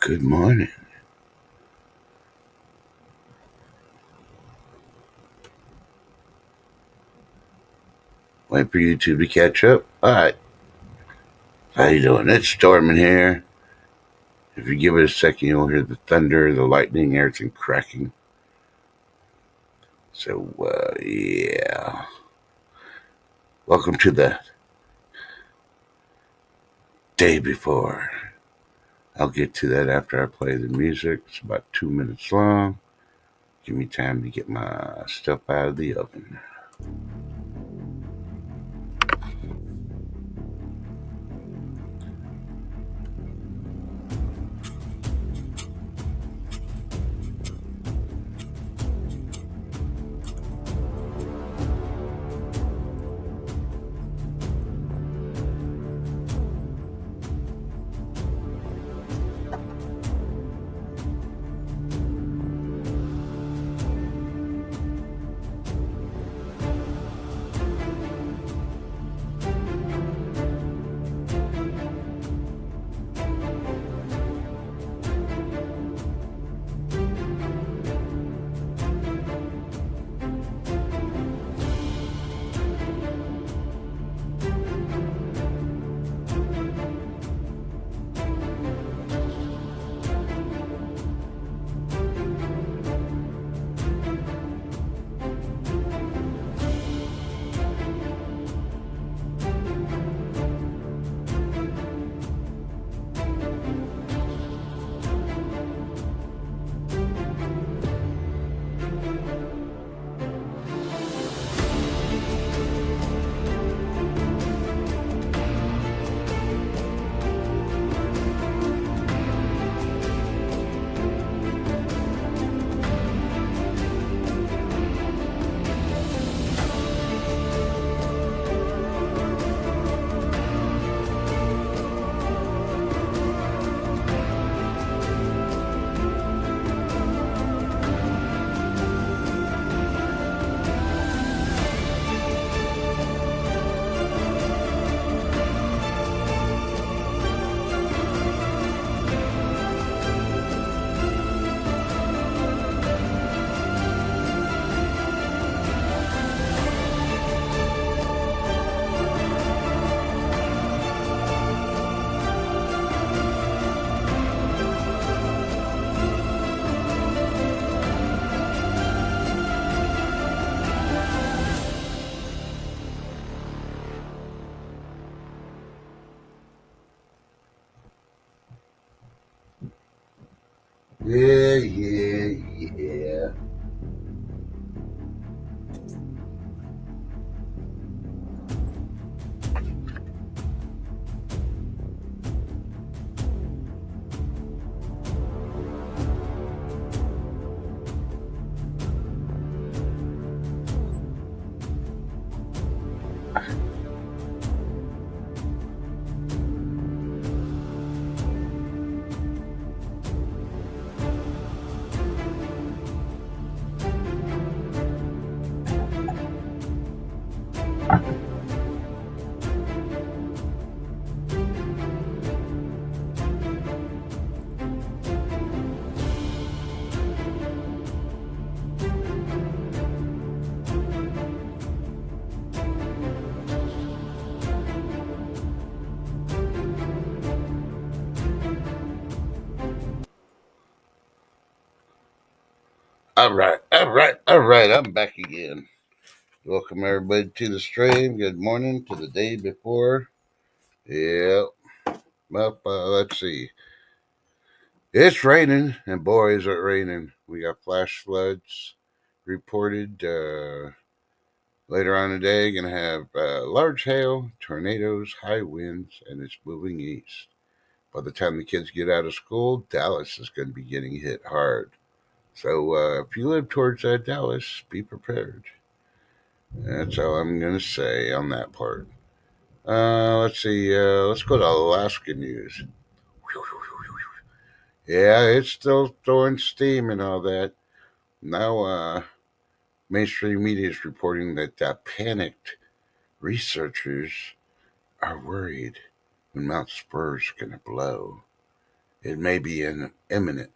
Good morning. Wait for YouTube to catch up. All right. How you doing? It's storming here. If you give it a second, you'll hear the thunder, the lightning, everything cracking. So, yeah. Welcome to the day before. I'll get to that after I play the music. It's about 2 minutes long. Give me time to get my stuff out of the oven. Yeah, yeah, yeah. All right, all right, all right. I'm back again. Welcome everybody to the stream. Good morning to the day before. Yeah. Well, let's see. It's raining, and boy, is it raining. We got flash floods reported later on today. Going to have large hail, tornadoes, high winds, and it's moving east. By the time the kids get out of school, Dallas is going to be getting hit hard. So if you live towards Dallas, be prepared. That's all I'm going to say on that part. Let's see. Let's go to Alaska news. Yeah, it's still throwing steam and all that. Now, mainstream media is reporting that panicked researchers are worried when Mount Spur's going to blow. it may be imminent.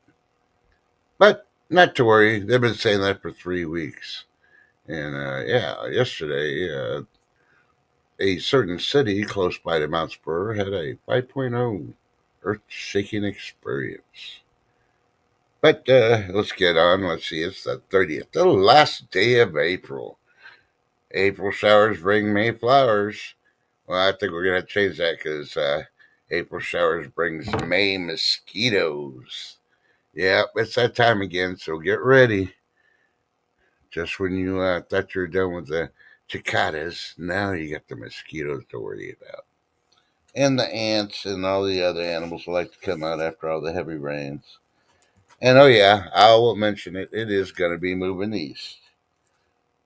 But not to worry. They've been saying that for 3 weeks. And yeah, yesterday, a certain city close by to Mount Spur had a 5.0 earth shaking experience. But let's get on. Let's see, it's the 30th, the last day of April. April showers bring May flowers. Well, I think we're going to change that because April showers brings May mosquitoes. Yeah, it's that time again, so get ready. Just when you thought you were done with the cicadas, now you got the mosquitoes to worry about. And the ants and all the other animals like to come out after all the heavy rains. And oh yeah, I will mention it. It is going to be moving east.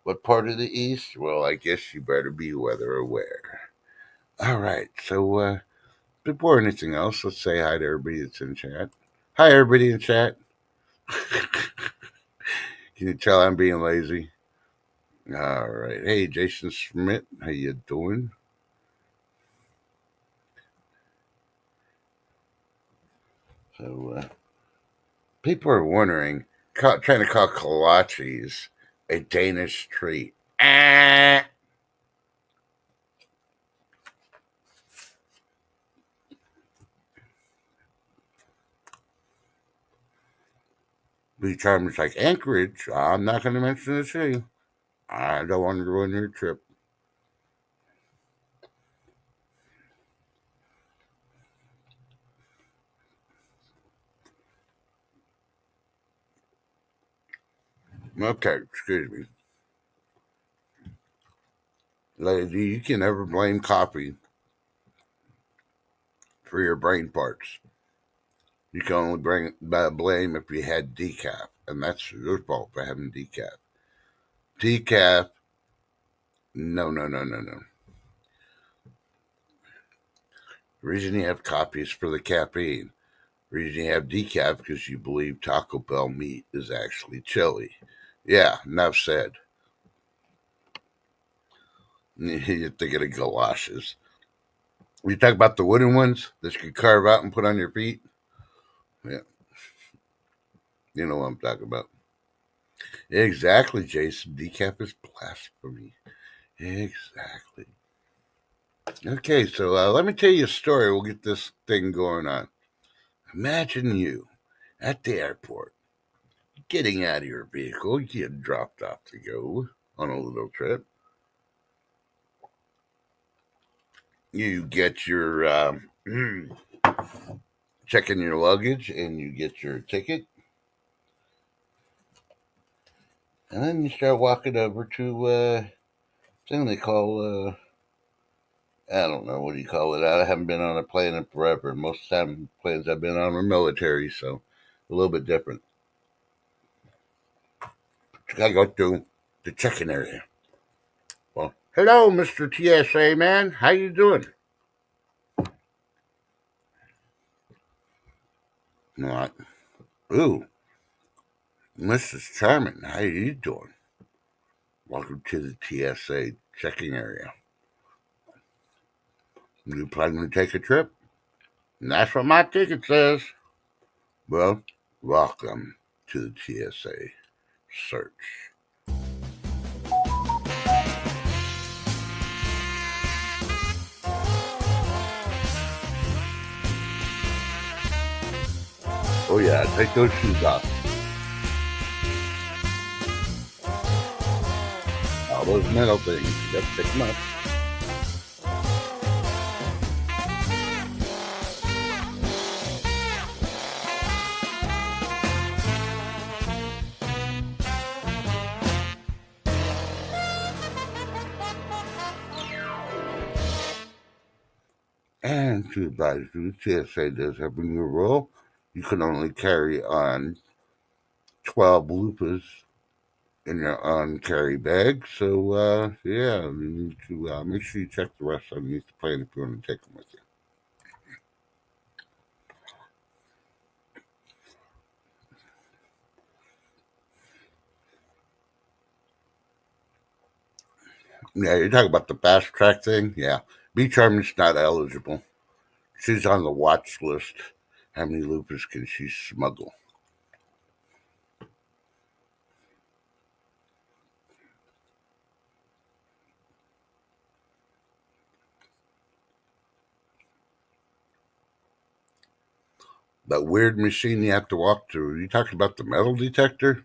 What part of the east? Well, I guess you better be weather aware. All right. So before anything else, let's say hi to everybody that's in chat. Hi, everybody in chat. Can you tell I'm being lazy? All right. Hey, Jason Schmidt, how you doing? So people are wondering, trying to call kolaches a Danish treat. Ah! Beach Harmon's like Anchorage. I'm not going to mention the city. I don't want to ruin your trip. Okay, excuse me. Lady, you can never blame coffee for your brain parts. You can only blame if you had decaf, and that's your fault for having decaf. Decaf, no, no, no, no, no. The reason you have coffee is for the caffeine. The reason you have decaf because you believe Taco Bell meat is actually chili. Yeah, enough said. You're thinking of galoshes. We talk about the wooden ones that you can carve out and put on your feet. Yeah, you know what I'm talking about. Exactly, Jason. Decaf is blasphemy. Exactly. Okay, so let me tell you a story. We'll get this thing going on. Imagine you at the airport, getting out of your vehicle, you get dropped off to go on a little trip. You get your check in your luggage, and you get your ticket, and then you start walking over to thing they call I don't know what do you call it. I haven't been on a plane in forever. Most of the time, planes I've been on are military, so a little bit different. You gotta go to the check-in area. Well, hello, Mr. TSA man. How you doing? Not. Ooh, Mrs. Charming. How you doing? Welcome to the TSA checking area. You planning to take a trip? And that's what my ticket says. Well, welcome to the TSA search. Oh yeah, take those shoes off. All those metal things. Yep, pick them up. And to advise you, TSA does have a new rule. You can only carry on 12 loofahs in your on carry bag. So, yeah, you need to make sure you check the rest underneath the plane if you want to take them with you. Yeah, you're talking about the fast track thing? Yeah. Beach Army's not eligible. She's on the watch list. How many loopers can she smuggle? That weird machine you have to walk through. You talking about the metal detector?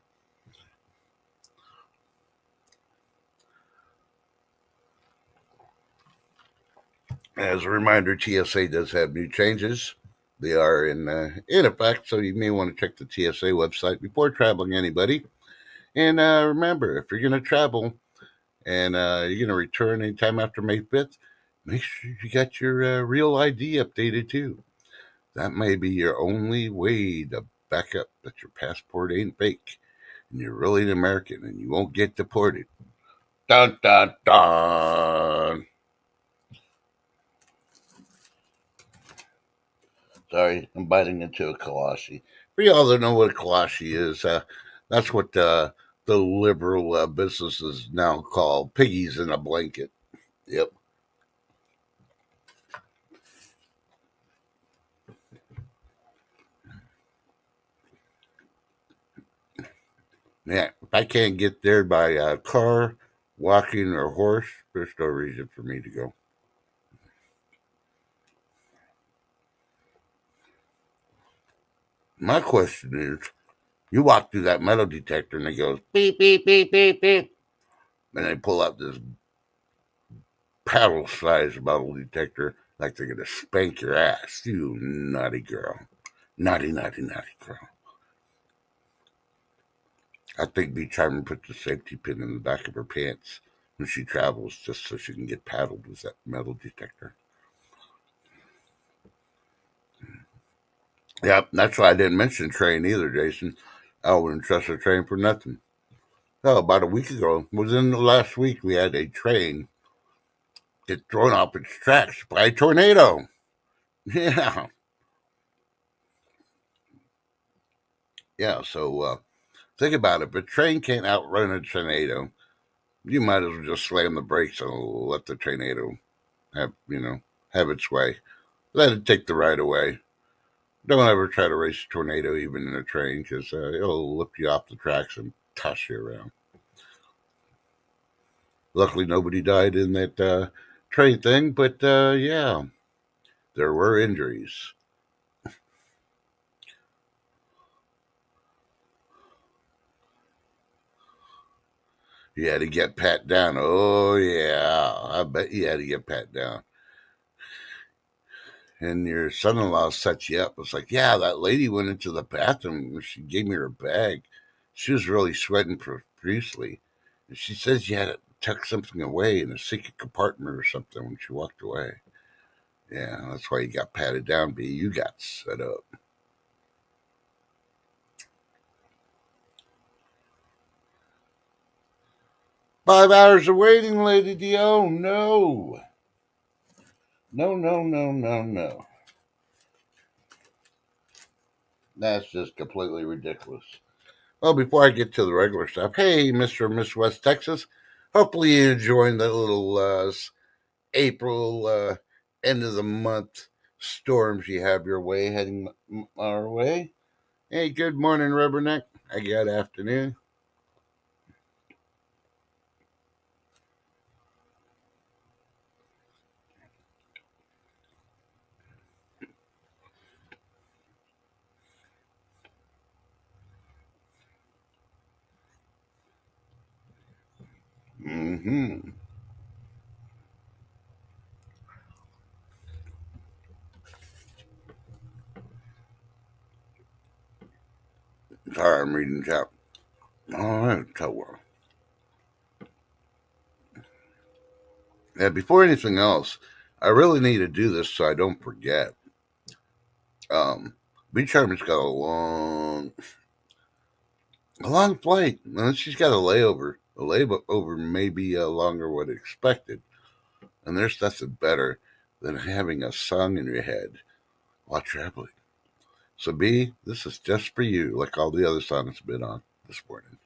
As a reminder, TSA does have new changes. They are in effect, so you may want to check the TSA website before traveling anybody. And remember, if you're going to travel and you're going to return anytime after May 5th, make sure you got your real ID updated too. That may be your only way to back up that your passport ain't fake and you're really an American and you won't get deported. Dun dun dun. Sorry, I'm biting into a kolache. For y'all that know what a kolache is, that's what the liberal businesses now call piggies in a blanket. Yep. Yeah. If I can't get there by car, walking, or horse, there's no reason for me to go. My question is, you walk through that metal detector and it goes beep beep beep beep beep, and they pull out this paddle-sized metal detector like they're gonna spank your ass. You naughty girl, naughty naughty naughty girl. I think be trying to put the safety pin in the back of her pants when she travels, just so she can get paddled with that metal detector. Yeah, that's why I didn't mention train either, Jason. I wouldn't trust a train for nothing. Oh, about a week ago, within the last week, we had a train get thrown off its tracks by a tornado. Yeah, yeah. So think about it. If a train can't outrun a tornado, you might as well just slam the brakes and let the tornado have its way. Let it take the right of way. Don't ever try to race a tornado, even in a train, because it'll lift you off the tracks and toss you around. Luckily, nobody died in that train thing, but yeah, there were injuries. You had to get pat down. Oh yeah, I bet you had to get pat down. And your son-in-law set you up. It's like, yeah, that lady went into the bathroom. She gave me her bag. She was really sweating profusely. And she says you had to tuck something away in a secret compartment or something when she walked away. Yeah, that's why you got patted down, B. You got set up. 5 hours of waiting, Lady Dio. No. No, no, no, no, no. That's just completely ridiculous. Well, before I get to the regular stuff, hey, Mr. and Miss West Texas. Hopefully you enjoying the little April end of the month storms you have your way heading our way. Hey, good morning, Rubberneck. I got afternoon. Mm-hmm. Sorry, I'm reading chat. All right, so well. Yeah, before anything else, I really need to do this so I don't forget. Beach Harmon's got a long flight. And she's got a layover. A layover may be longer what expected. And there's nothing better than having a song in your head while traveling. So, B, this is just for you, like all the other songs have been on this morning.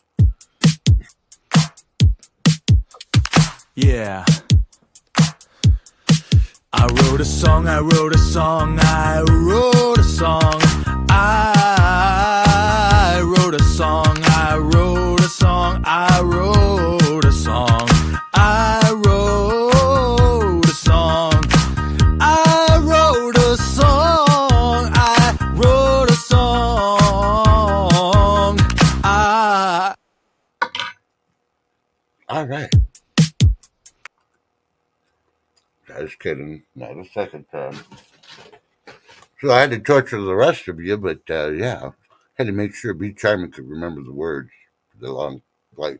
Yeah. I wrote a song, I wrote a song, I wrote a song. I wrote a song, I wrote a song, I wrote a song. I wrote a song. I wrote a song. I wrote a song. All right. Just kidding. Not a second time. So I had to torture the rest of you, but yeah, had to make sure B. Charmin could remember the words for the long flight.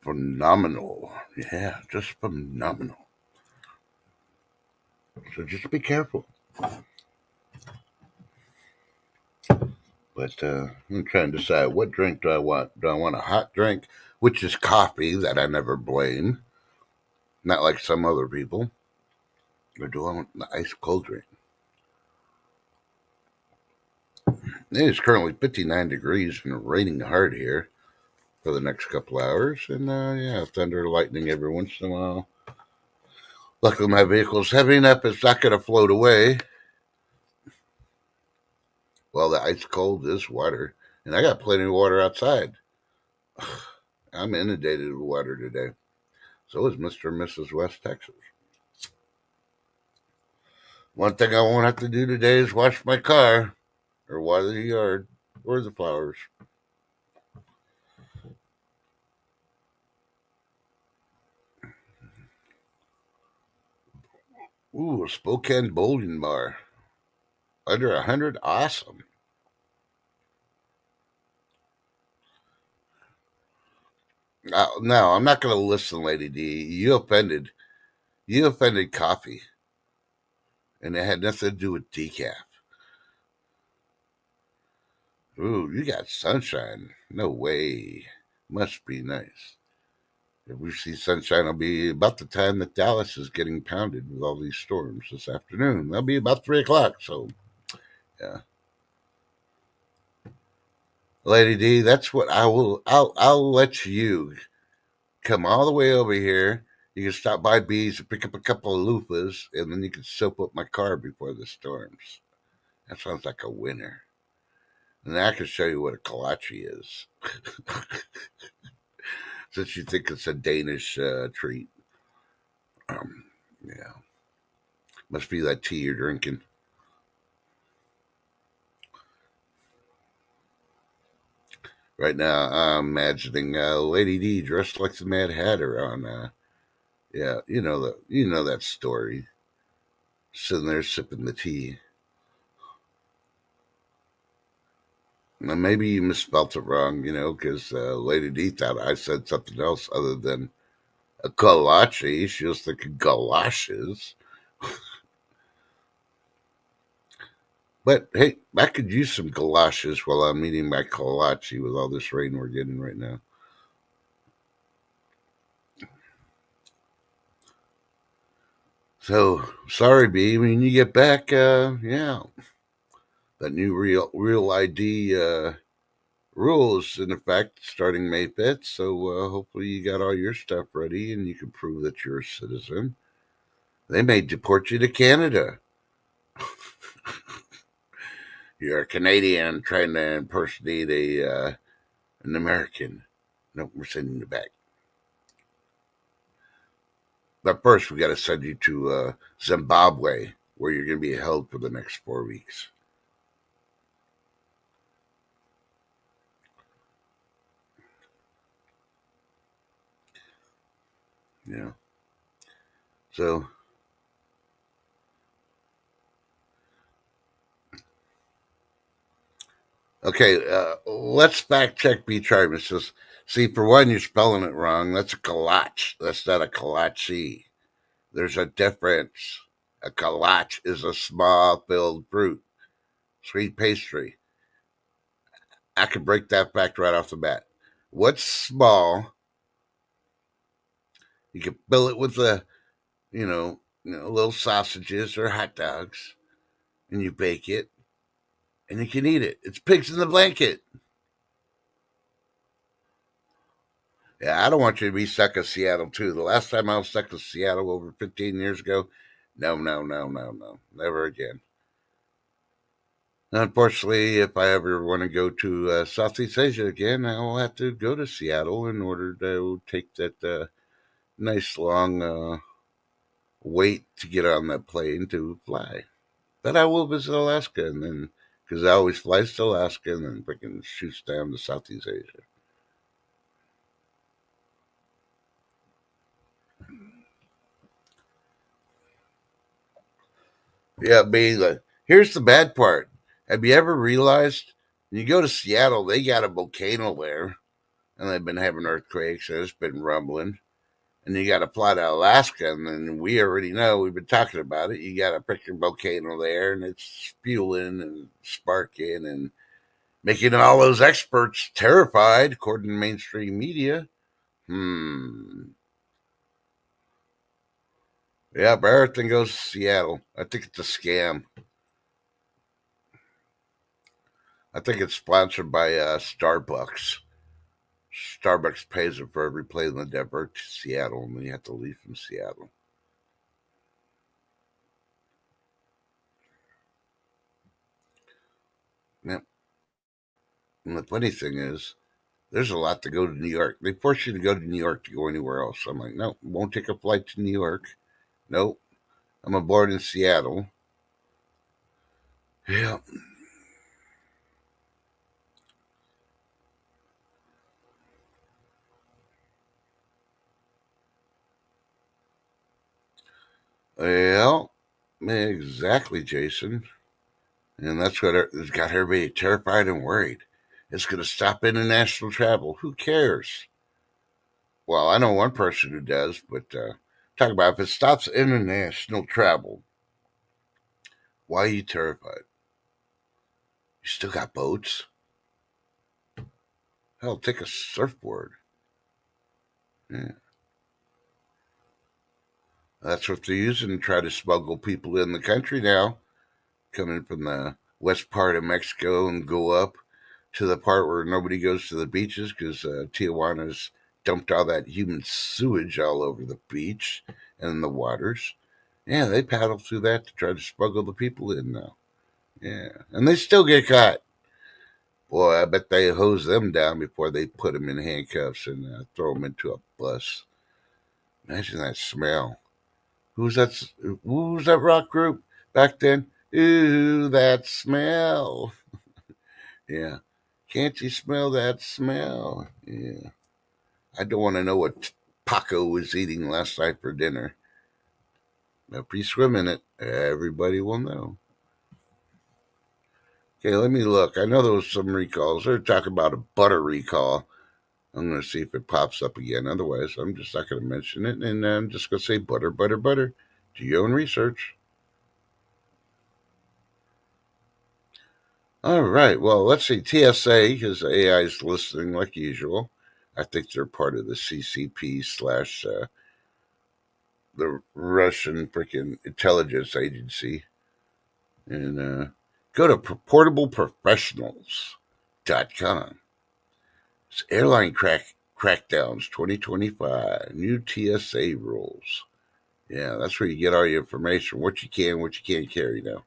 Phenomenal. Yeah, just phenomenal. So just be careful. But I'm trying to decide what drink do I want. Do I want a hot drink, which is coffee that I never blame, not like some other people, or do I want the ice cold drink? It is currently 59 degrees and raining hard here for the next couple hours, and yeah, thunder, lightning every once in a while. Luckily, my vehicle's heavy enough; it's not going to float away. Well, the ice cold is water, and I got plenty of water outside. I'm inundated with water today. So is Mr. and Mrs. West Texas. One thing I won't have to do today is wash my car or water the yard or the flowers. Ooh, a Spokane bowling bar. Under 100? Awesome. No, I'm not going to listen, Lady D. You offended coffee, and it had nothing to do with decaf. Ooh, you got sunshine. No way. Must be nice. If we see sunshine, it'll be about the time that Dallas is getting pounded with all these storms this afternoon. That'll be about 3 o'clock. So, yeah, Lady D, that's what I will. I'll let you come all the way over here. You can stop by Bees and pick up a couple of loofahs, and then you can soap up my car before the storms. That sounds like a winner. And I can show you what a kolache is, since you think it's a Danish treat. Yeah, must be that tea you're drinking. Right now, I'm imagining Lady D dressed like the Mad Hatter on, yeah, you know that story. Sitting there sipping the tea. Now, maybe you misspelt it wrong, because Lady D thought I said something else other than a kolache. She was thinking galoshes. But hey, I could use some galoshes while I'm eating my kolache with all this rain we're getting right now. So sorry, B. When you get back, yeah, that new real ID rules in effect starting May 5th. So hopefully you got all your stuff ready and you can prove that you're a citizen. They may deport you to Canada. You're a Canadian trying to impersonate an American. No, we're sending you back. But first, we got to send you to Zimbabwe, where you're going to be held for the next 4 weeks. Yeah. So, okay, let's fact check B. Chartman. Says, see, for one, you're spelling it wrong. That's a kolache. That's not a kolache. There's a difference. A kolache is a small filled fruit, sweet pastry. I could break that fact right off the bat. What's small? You can fill it with little sausages or hot dogs, and you bake it, and you can eat it. It's pigs in the blanket. Yeah, I don't want you to be stuck in Seattle too. The last time I was stuck in Seattle over 15 years ago, no, no, no, no, no, never again. Unfortunately, if I ever want to go to Southeast Asia again, I will have to go to Seattle in order to take that nice long wait to get on that plane to fly. But I will visit Alaska, and then because I always flies to Alaska and then freaking shoots down to Southeast Asia. Yeah, here's the bad part. Have you ever realized when you go to Seattle, they got a volcano there, and they've been having earthquakes, and it's been rumbling. And you got to fly to Alaska, and then we already know, we've been talking about it. You got a freaking volcano there, and it's spewing and sparking and making all those experts terrified, according to mainstream media. Hmm. Yeah, but everything goes to Seattle. I think it's a scam. I think it's sponsored by Starbucks. Starbucks pays them for every plane that divert to Seattle, and then you have to leave from Seattle. Yep. And the funny thing is, there's a lot to go to New York. They force you to go to New York to go anywhere else. I'm like, no, won't take a flight to New York. Nope. I'm aboard in Seattle. Yeah. Well, exactly, Jason. And that's what has got everybody terrified and worried. It's going to stop international travel. Who cares? Well, I know one person who does, but talk about if it stops international travel, why are you terrified? You still got boats? Hell, take a surfboard. Yeah. That's what they're using to try to smuggle people in the country now, coming from the west part of Mexico and go up to the part where nobody goes to the beaches because Tijuana's dumped all that human sewage all over the beach and the waters. Yeah, they paddle through that to try to smuggle the people in now. Yeah, and they still get caught. Boy, I bet they hose them down before they put them in handcuffs and throw them into a bus. Imagine that smell. Who's that? Who's that rock group back then? Ooh, that smell. Yeah. Can't you smell that smell? Yeah. I don't want to know what Paco was eating last night for dinner. If you swim in it, everybody will know. Okay, let me look. I know there was some recalls. They're talking about a butter recall. I'm going to see if it pops up again. Otherwise, I'm just not going to mention it. And I'm just going to say butter, butter, butter. Do your own research. All right. Well, let's see. TSA, because AI is listening like usual. I think they're part of the CCP slash the Russian freaking intelligence agency. And go to portableprofessionals.com. It's airline crackdowns 2025. New TSA rules. Yeah, that's where you get all your information. What you can't carry now.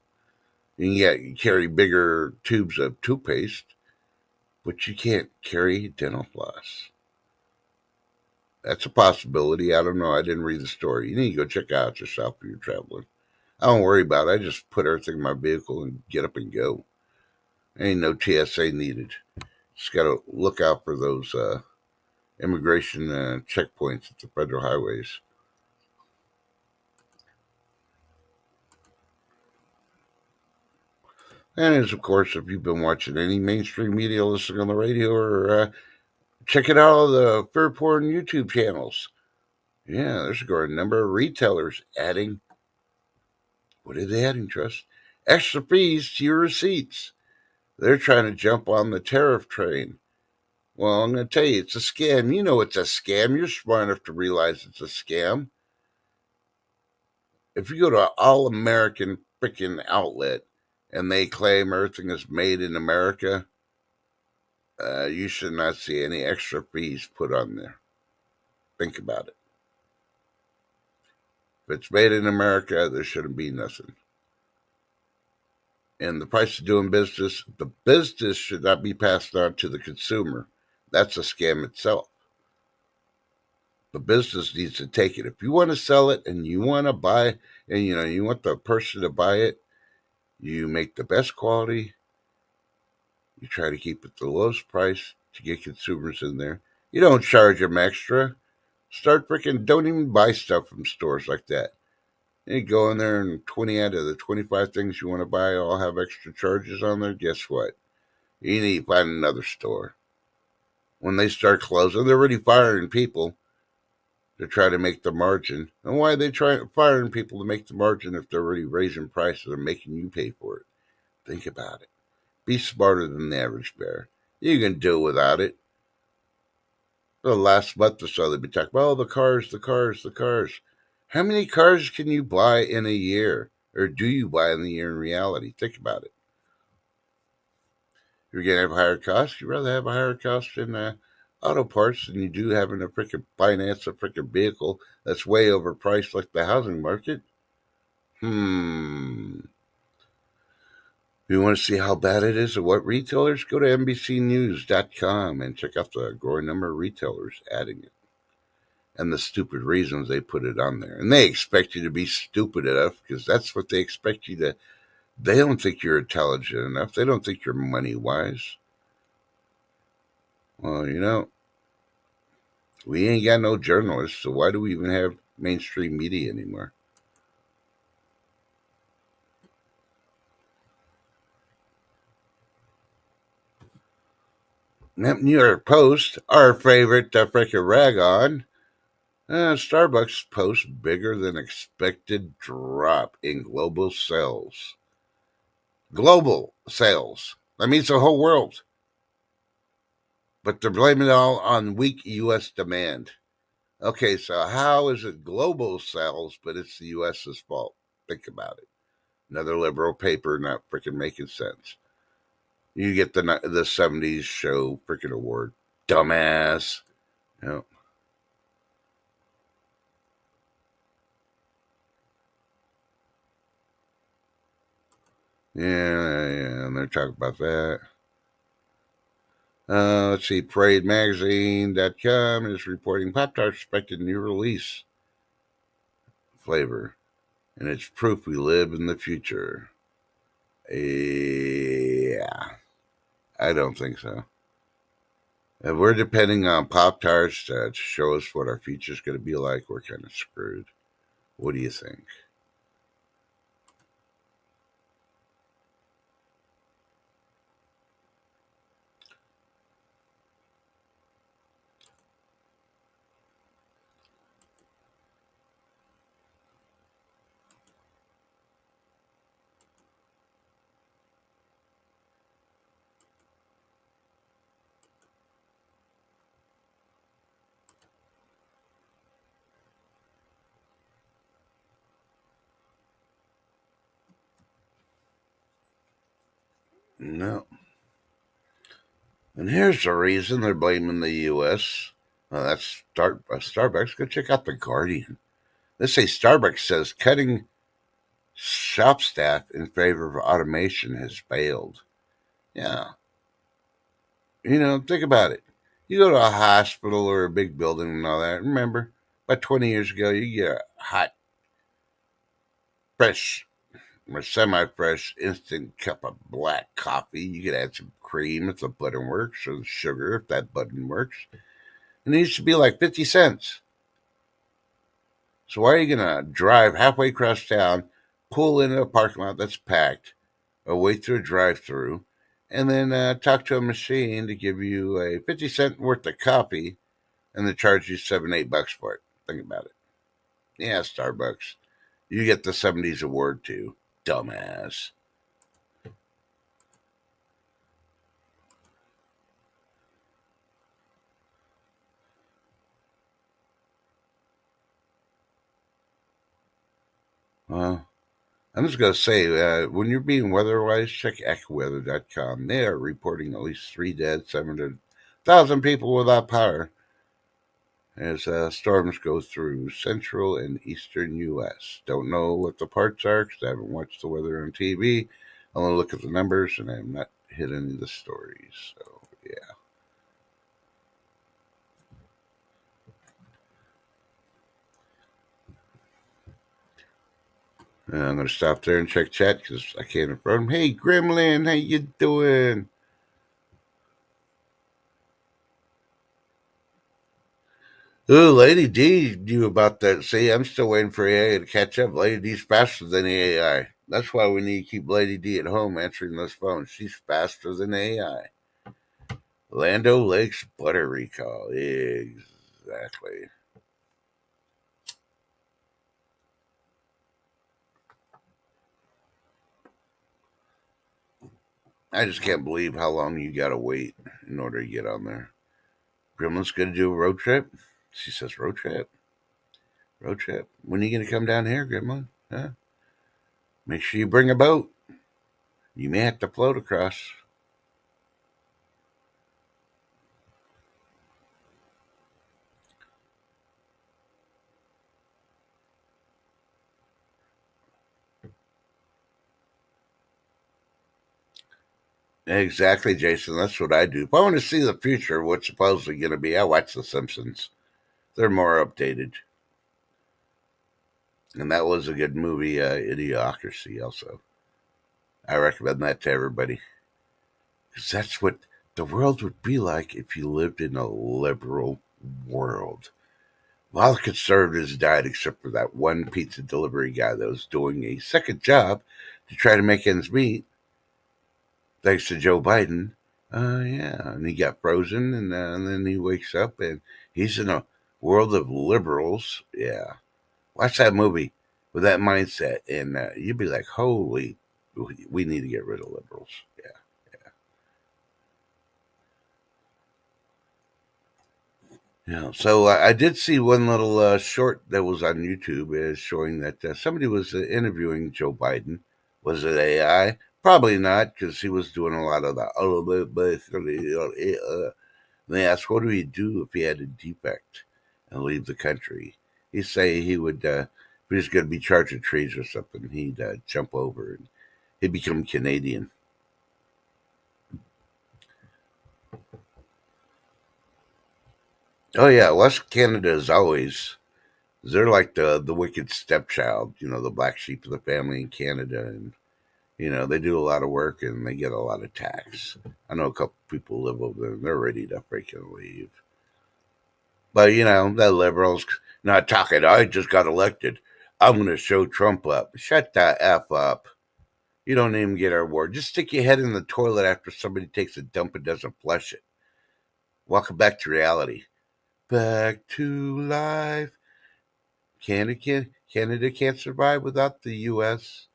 You can carry bigger tubes of toothpaste, but you can't carry dental floss. That's a possibility. I don't know. I didn't read the story. You need to go check it out yourself if you're traveling. I don't worry about it. I just put everything in my vehicle and get up and go. Ain't no TSA needed. Just got to look out for those immigration checkpoints at the federal highways. And as of course, if you've been watching any mainstream media, listening on the radio, or checking out all the Fair Porn YouTube channels, yeah, there's a number of retailers adding. What are they adding, Trust? Extra fees to your receipts. They're trying to jump on the tariff train. Well, I'm going to tell you, it's a scam. You know it's a scam. You're smart enough to realize it's a scam. If you go to an all American freaking outlet and they claim everything is made in America, you should not see any extra fees put on there. Think about it. If it's made in America, there shouldn't be nothing. And the price of doing business, the business should not be passed on to the consumer. That's a scam itself. The business needs to take it. If you want to sell it and you want to buy, and you want the person to buy it, you make the best quality. You try to keep it the lowest price to get consumers in there. You don't charge them extra. Start freaking, don't even buy stuff from stores like that. You go in there and 20 out of the 25 things you want to buy all have extra charges on there. Guess what? You need to find another store. When they start closing, they're already firing people to try to make the margin. And why are they firing people to make the margin if they're already raising prices and making you pay for it? Think about it. Be smarter than the average bear. You can do without it. The last month or so, they'd be talking about, oh, the cars, the cars, the cars. How many cars can you buy in a year? Or do you buy in the year in reality? Think about it. You're going to have a higher cost. You'd rather have a higher cost in auto parts than you do having to freaking finance a freaking vehicle that's way overpriced like the housing market. If you want to see how bad it is at what retailers, go to NBCnews.com and check out the growing number of retailers adding it and the stupid reasons they put it on there. And they expect you to be stupid enough because that's what they expect you to. They don't think you're intelligent enough. They don't think you're money wise. Well, we ain't got no journalists, so why do we even have mainstream media anymore? That New York Post, our favorite freaking rag on, Starbucks posts bigger than expected drop in global sales. Global sales. That means the whole world. But they're blaming it all on weak U.S. demand. Okay, so how is it global sales, but it's the U.S.'s fault? Think about it. Another liberal paper not freaking making sense. You get the '70s show freaking award, dumbass. You know, yeah, and they're talking about that. Let's see, ParadeMagazine.com is reporting Pop Tarts expected new release flavor, and it's proof we live in the future. Yeah, I don't think so. If we're depending on Pop Tarts to show us what our future's going to be like, we're kind of screwed. What do you think? No. And here's the reason they're blaming the U.S. That's Starbucks. Go check out The Guardian. They say Starbucks says cutting shop staff in favor of automation has failed. Yeah. Think about it. You go to a hospital or a big building and all that. Remember, about 20 years ago, you get a hot, fresh, or semi fresh, instant cup of black coffee. You could add some cream if the button works, or sugar if that button works. And it used to be like 50 cents. So why are you going to drive halfway across town, pull into a parking lot that's packed, or wait through a drive through, and then talk to a machine to give you a 50-cent worth of coffee and they charge you $7, $8 for it? Think about it. Yeah, Starbucks. You get the '70s award too, dumbass. Well, I'm just going to say, when you're being weather-wise, check AccuWeather.com. They are reporting at least 3 dead, 700,000 people without power as storms go through central and eastern U.S. Don't know what the parts are because I haven't watched the weather on TV. I want to look at the numbers, and I have not hit any of the stories. So, yeah. I'm going to stop there and check chat because I can't afford him. Hey, Gremlin, how you doing? Ooh, Lady D knew about that. See, I'm still waiting for AI to catch up. Lady D's faster than the AI. That's why we need to keep Lady D at home answering those phones. She's faster than AI. Lando Lakes butter recall. Exactly. I just can't believe how long you gotta wait in order to get on there. Gremlin's gonna do a road trip. She says road trip. Road trip. When are you gonna come down here, Gremlin? Huh? Make sure you bring a boat. You may have to float across. Exactly, Jason. That's what I do. If I want to see the future of what's supposedly going to be, I watch The Simpsons. They're more updated. And that was a good movie, Idiocracy, also. I recommend that to everybody. Because that's what the world would be like if you lived in a liberal world. All the conservatives died except for that one pizza delivery guy that was doing a second job to try to make ends meet, thanks to Joe Biden. Yeah, and he got frozen, and then he wakes up and he's in a world of liberals. Yeah, watch that movie with that mindset, and you'd be like, "Holy, we need to get rid of liberals." Yeah. Yeah, so I did see one little short that was on YouTube is showing that somebody was interviewing Joe Biden. Was it AI? Probably not, because he was doing a lot of the. They asked, "What do he do if he had a defect and leave the country?" He'd say he would, if he was going to be charging trees or something, he'd jump over and he'd become Canadian. Oh yeah, West Canada is always they're like the wicked stepchild, the black sheep of the family in Canada, and they do a lot of work and they get a lot of tax. I know a couple people live over there and they're ready to freaking leave. But the liberals not talking. I just got elected. I'm going to show Trump up. Shut the f up. You don't even get our award. Just stick your head in the toilet after somebody takes a dump and doesn't flush it. Welcome back to reality. Back to life. Canada can't survive without the U.S.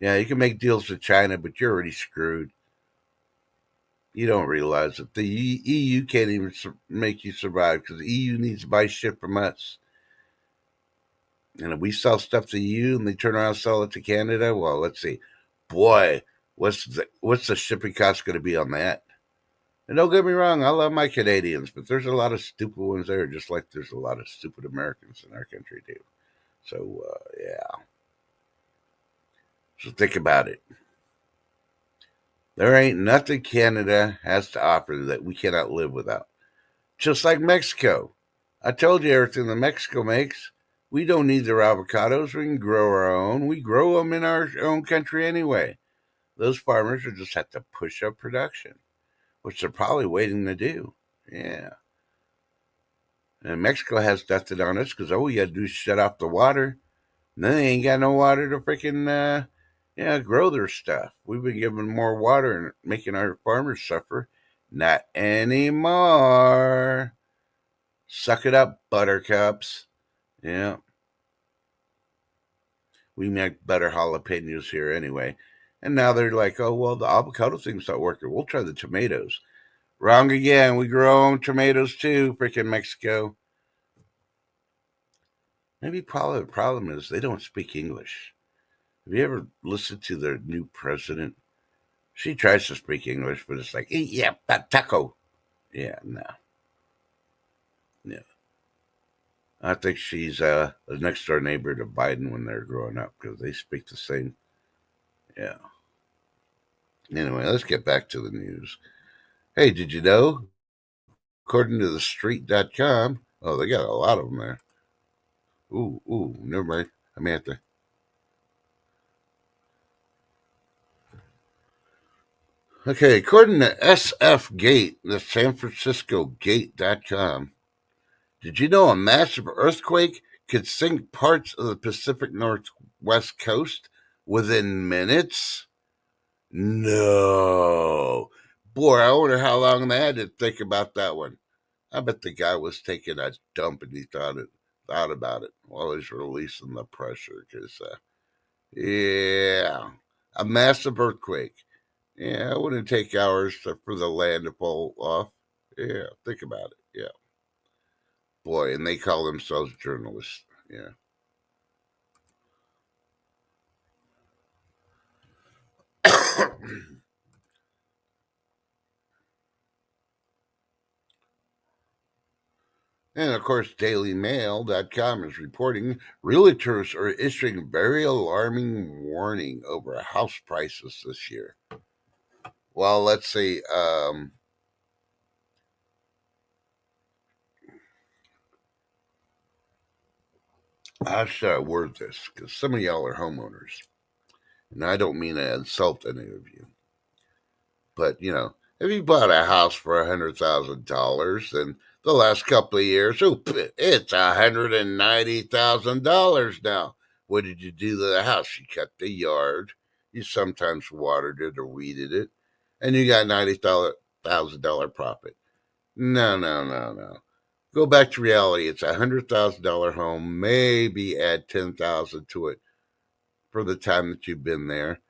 Yeah, you can make deals with China, but you're already screwed. You don't realize that the EU can't even make you survive because the EU needs to buy shit from us. And if we sell stuff to the EU and they turn around and sell it to Canada, well, let's see. Boy, what's the shipping cost going to be on that? And don't get me wrong, I love my Canadians, but there's a lot of stupid ones there, just like there's a lot of stupid Americans in our country too. So yeah, so think about it. There ain't nothing Canada has to offer that we cannot live without. Just like Mexico. I told you everything that Mexico makes. We don't need their avocados. We can grow our own. We grow them in our own country anyway. Those farmers will just have to push up production, which they're probably waiting to do. Yeah. And Mexico has nothing on us because all we got to do is shut off the water. And then they ain't got no water to freaking, grow their stuff. We've been giving more water and making our farmers suffer. Not anymore. Suck it up, buttercups. Yeah, we make better jalapenos here anyway. And now they're like, oh, well, the avocado thing's not working. We'll try the tomatoes. Wrong again. We grow our own tomatoes too, freaking Mexico. Maybe probably the problem is they don't speak English. Have you ever listened to their new president? She tries to speak English, but it's like, yeah, that taco. Yeah, no, yeah. I think she's the next door neighbor to Biden when they're growing up because they speak the same. Yeah. Anyway, let's get back to the news. Hey, did you know? According to the street.com, oh, they got a lot of them there. Ooh, never mind. I may have to. Okay, according to SF Gate, the San Francisco Gate.com, did you know a massive earthquake could sink parts of the Pacific Northwest coast within minutes? No. Boy, I wonder how long they had to think about that one. I bet the guy was taking a dump and he thought about it while he's releasing the pressure. Because, yeah, a massive earthquake. Yeah, it wouldn't take hours for the land to fall off. Yeah, think about it. Yeah, boy, and they call themselves journalists. Yeah. And of course, DailyMail.com is reporting realtors are issuing very alarming warning over house prices this year. Well, let's see. How should I word this? Because some of y'all are homeowners, and I don't mean to insult any of you, but if you bought a house for $100,000, then the last couple of years, it's $190,000 now. What did you do to the house? You cut the yard. You sometimes watered it or weeded it, and you got $90,000 profit. No, no, no, no. Go back to reality. It's $100,000 home. Maybe add 10,000 to it for the time that you've been there,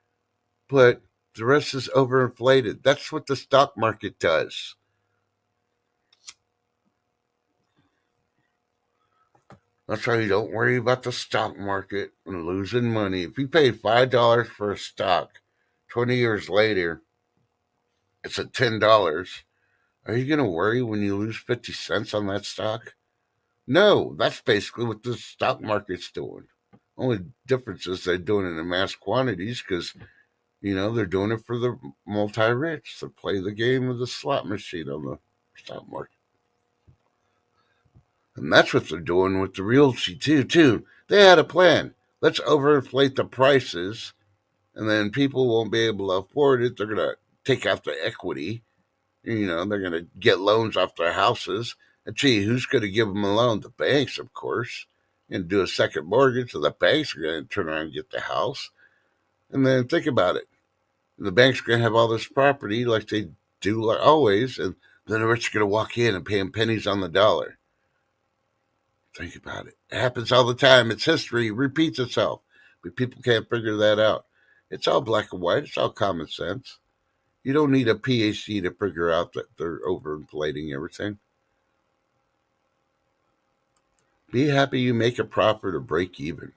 but the rest is overinflated. That's what the stock market does. That's why you don't worry about the stock market and losing money. If you paid $5 for a stock, 20 years later, it's at $10. Are you going to worry when you lose 50 cents on that stock? No, that's basically what the stock market's doing. Only difference is they're doing it in mass quantities because, they're doing it for the multi rich to play the game of the slot machine on the stock market. And that's what they're doing with the realty too. They had a plan. Let's overinflate the prices, and then people won't be able to afford it. They're gonna take out the equity. They're gonna get loans off their houses. And gee, who's gonna give them a loan? The banks, of course. And do a second mortgage, so the banks are gonna turn around and get the house. And then think about it. The banks are gonna have all this property like they do like always, and then the rich are gonna walk in and pay them pennies on the dollar. Think about it. It happens all the time. It's history. It repeats itself. But people can't figure that out. It's all black and white. It's all common sense. You don't need a PhD to figure out that they're overinflating everything. Be happy you make a profit or break even.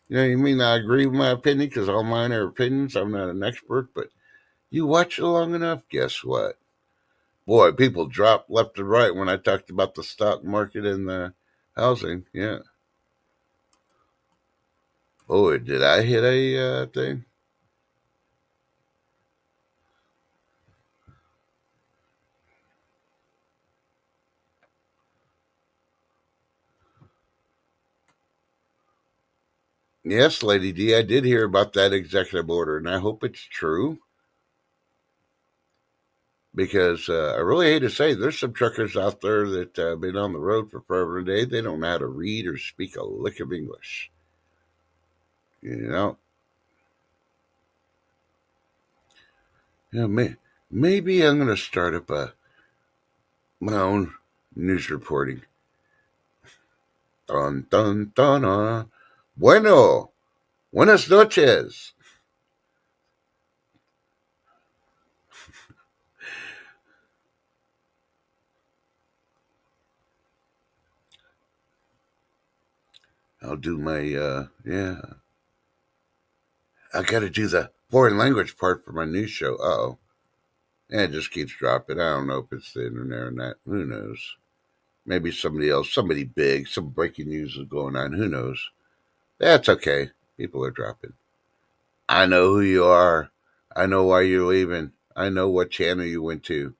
You may not agree with my opinion because all mine are opinions. I'm not an expert, but you watch it long enough, guess what? Boy, people dropped left and right when I talked about the stock market and the housing. Yeah. Boy, did I hit a thing? Yes, Lady D, I did hear about that executive order, and I hope it's true because I really hate to say there's some truckers out there that have been on the road for forever and a day. They don't know how to read or speak a lick of English. You know, maybe I'm going to start up my own news reporting. Dun dun dun. Bueno, buenas noches. I'll do my yeah. I got to do the foreign language part for my new show. Oh, and it just keeps dropping. I don't know if it's the internet or not. Who knows? Maybe somebody else, somebody big, some breaking news is going on. Who knows? That's okay. People are dropping. I know who you are. I know why you're leaving. I know what channel you went to.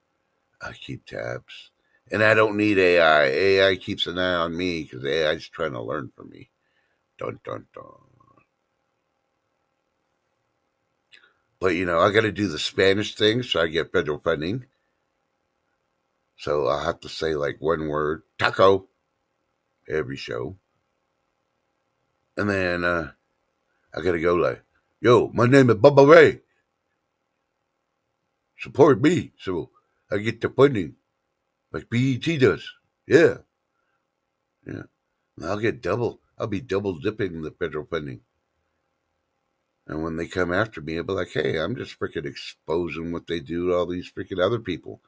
I keep tabs. And I don't need AI. AI keeps an eye on me because AI is trying to learn from me. Dun dun dun. But I got to do the Spanish thing so I get federal funding. So I'll have to say like one word, taco, every show. And then I got to go like, yo, my name is Bubba Ray. Support me so I get the funding like BET does. Yeah, yeah. I'll get double. I'll be double dipping the federal funding. And when they come after me, I'll be like, hey, I'm just freaking exposing what they do to all these freaking other people.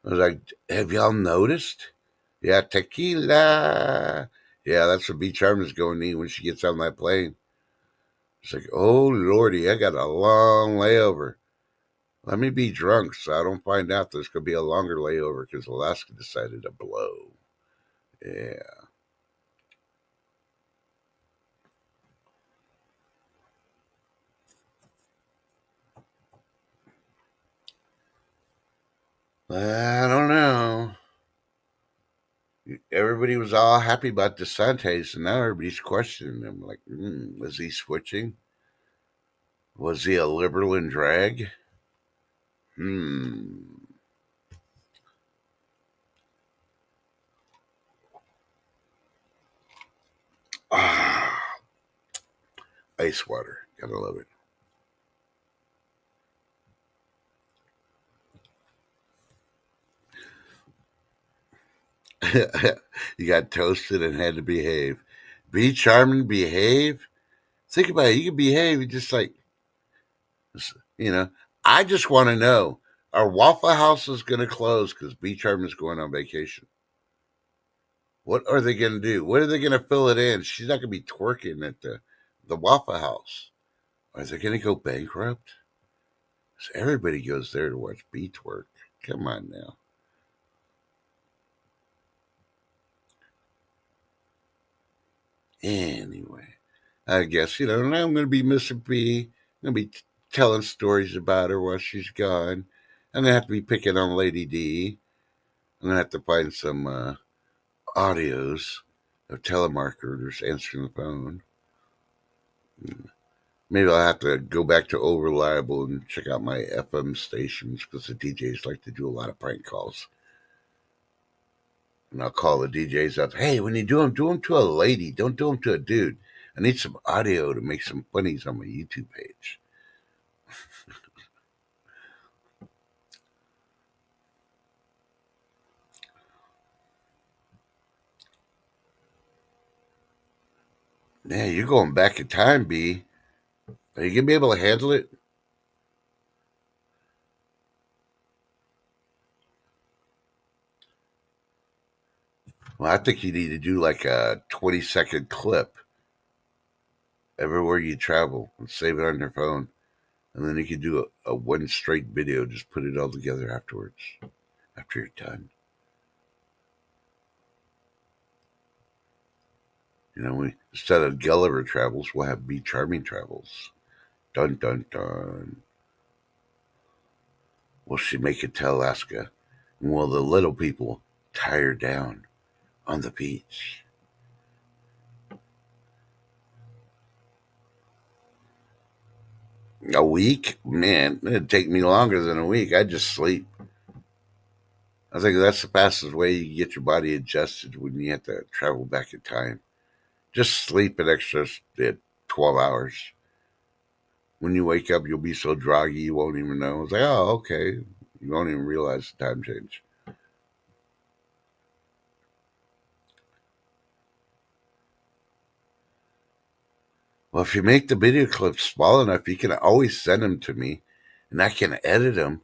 I was like, have y'all noticed? Yeah, tequila. Yeah, that's what B Charm is going to need when she gets on that plane. It's like, oh, Lordy, I got a long layover. Let me be drunk so I don't find out there's going to be a longer layover because Alaska decided to blow. Yeah. I don't know. Everybody was all happy about DeSantis, and now everybody's questioning him. Like, was he switching? Was he a liberal in drag? Hmm. Ah, ice water. Gotta love it. You got toasted and had to behave. Be charming, behave. Think about it. You can behave. You just like, you know. I just want to know: are Waffle Houses going to close because B Charm is going on vacation? What are they going to do? What are they going to fill it in? She's not going to be twerking at the Waffle House. Are they going to go bankrupt? 'Cause everybody goes there to watch B twerk. Come on now. Anyway, I guess I'm going to be missing B. I'm going to be telling stories about her while she's gone. I'm going to have to be picking on Lady D. I'm going to have to find some audios of telemarketers answering the phone. Maybe I'll have to go back to Over Reliable and check out my FM stations because the DJs like to do a lot of prank calls. And I'll call the DJs up. Hey, when you do them to a lady. Don't do them to a dude. I need some audio to make some funnies on my YouTube page. Yeah, you're going back in time, B. Are you gonna be able to handle it? Well, I think you need to do like a 20-second clip everywhere you travel and save it on your phone. And then you can do a one straight video, just put it all together afterwards, after you're done. We instead of Gulliver travels, we'll have Be Charming travels. Dun dun dun. Will she make it to Alaska? And will the little people tie her down on the beach? A week? Man, it'd take me longer than a week. I'd just sleep. I think that's the fastest way you get your body adjusted when you have to travel back in time. Just sleep an extra 12 hours. When you wake up, you'll be so groggy you won't even know. It's like, oh, okay. You won't even realize the time change. Well, if you make the video clips small enough, you can always send them to me, and I can edit them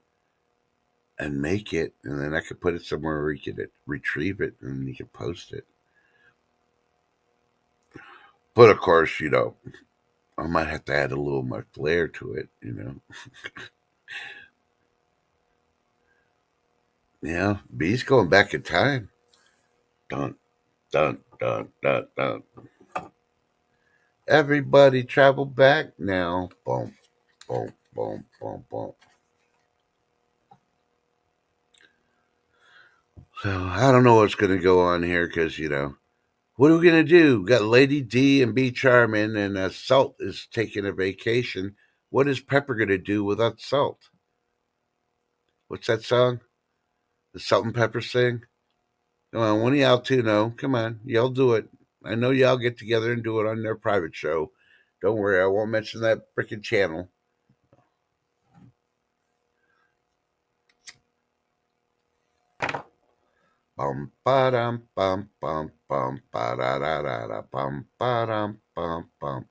and make it, and then I can put it somewhere where you can retrieve it, and you can post it. But of course, I might have to add a little more flair to it. Yeah, B's going back in time. Dun, dun, dun, dun, dun. Everybody travel back now. Boom, boom, boom, boom, boom. So I don't know what's going to go on here because, what are we going to do? We got Lady D and B Charmin, and Salt is taking a vacation. What is Pepper going to do without Salt? What's that song? The Salt and Pepper sing? Come on, one of y'all two know. Come on, y'all do it. I know y'all get together and do it on their private show. Don't worry, I won't mention that freaking channel. Bum ba dum bum bum bum ba da da da da bum ba dum bum bum.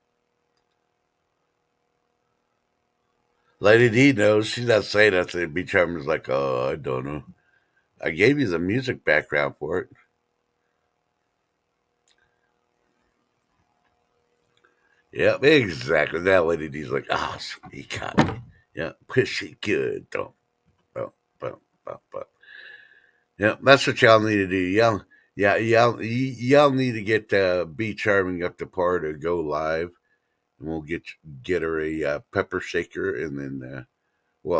Lady D knows she's not saying nothing. B Charmer's like, oh, I don't know. I gave you the music background for it. Yep, exactly. That Lady D's like, oh, he caught me. Yeah, pushy good. Don't, don't, don't, don't, don't. Yeah, that's what y'all need to do. Y'all need to get B Charming up to par to go live, and we'll get her a pepper shaker, and then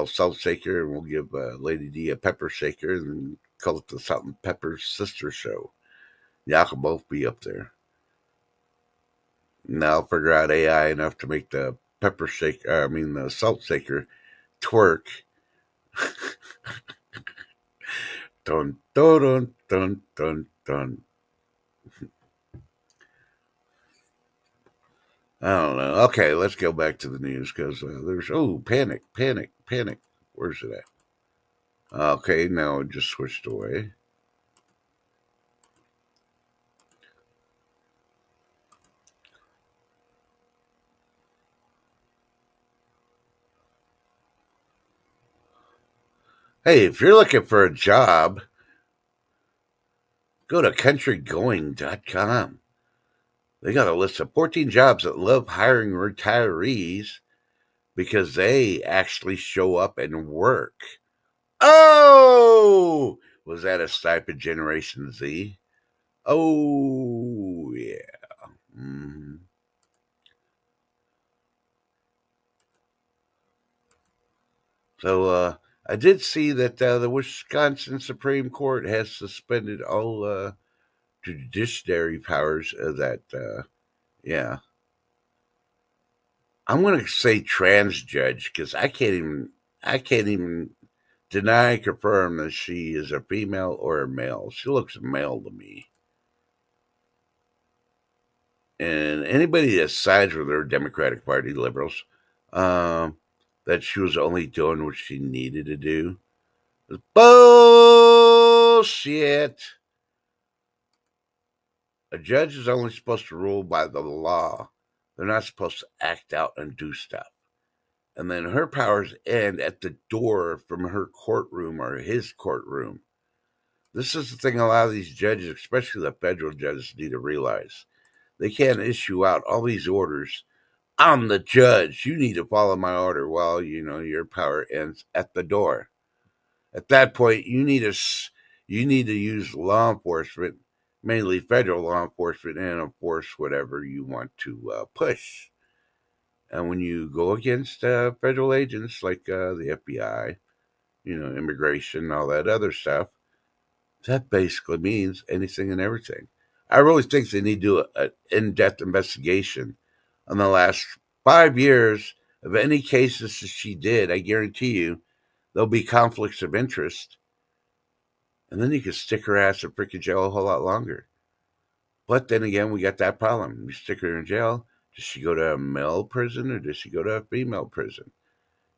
salt shaker, and we'll give Lady D a pepper shaker, and then call it the Salt and Pepper Sister Show. Y'all can both be up there. Now I'll figure out AI enough to make the pepper shake. I mean the salt shaker twerk. Dun dun dun dun dun. I don't know. Okay, let's go back to the news because there's panic, panic, panic. Where's it at? Okay, now it just switched away. Hey, if you're looking for a job, go to countrygoing.com. They got a list of 14 jobs that love hiring retirees because they actually show up and work. Oh, was that a stipend Generation Z? Oh, yeah. Mm. So I did see that the Wisconsin Supreme Court has suspended all judiciary powers of that. Yeah, I'm going to say trans judge because I can't even deny confirm that she is a female or a male. She looks male to me. And anybody that sides with her Democratic Party liberals, um, that she was only doing what she needed to do. Bullshit. A judge is only supposed to rule by the law. They're not supposed to act out and do stuff. And then her powers end at the door from her courtroom or his courtroom. This is the thing a lot of these judges, especially the federal judges, need to realize. They can't issue out all these orders. I'm the judge. You need to follow my order. Well, your power ends at the door. At that point, you need to use law enforcement, mainly federal law enforcement, and enforce whatever you want to push. And when you go against federal agents like the FBI, immigration, all that other stuff, that basically means anything and everything. I really think they need to do an in-depth investigation on the last 5 years of any cases that she did. I guarantee you there'll be conflicts of interest, and then you could stick her ass in freaking jail a whole lot longer. But then again, we got that problem. You stick her in jail. Does she go to a male prison or does she go to a female prison?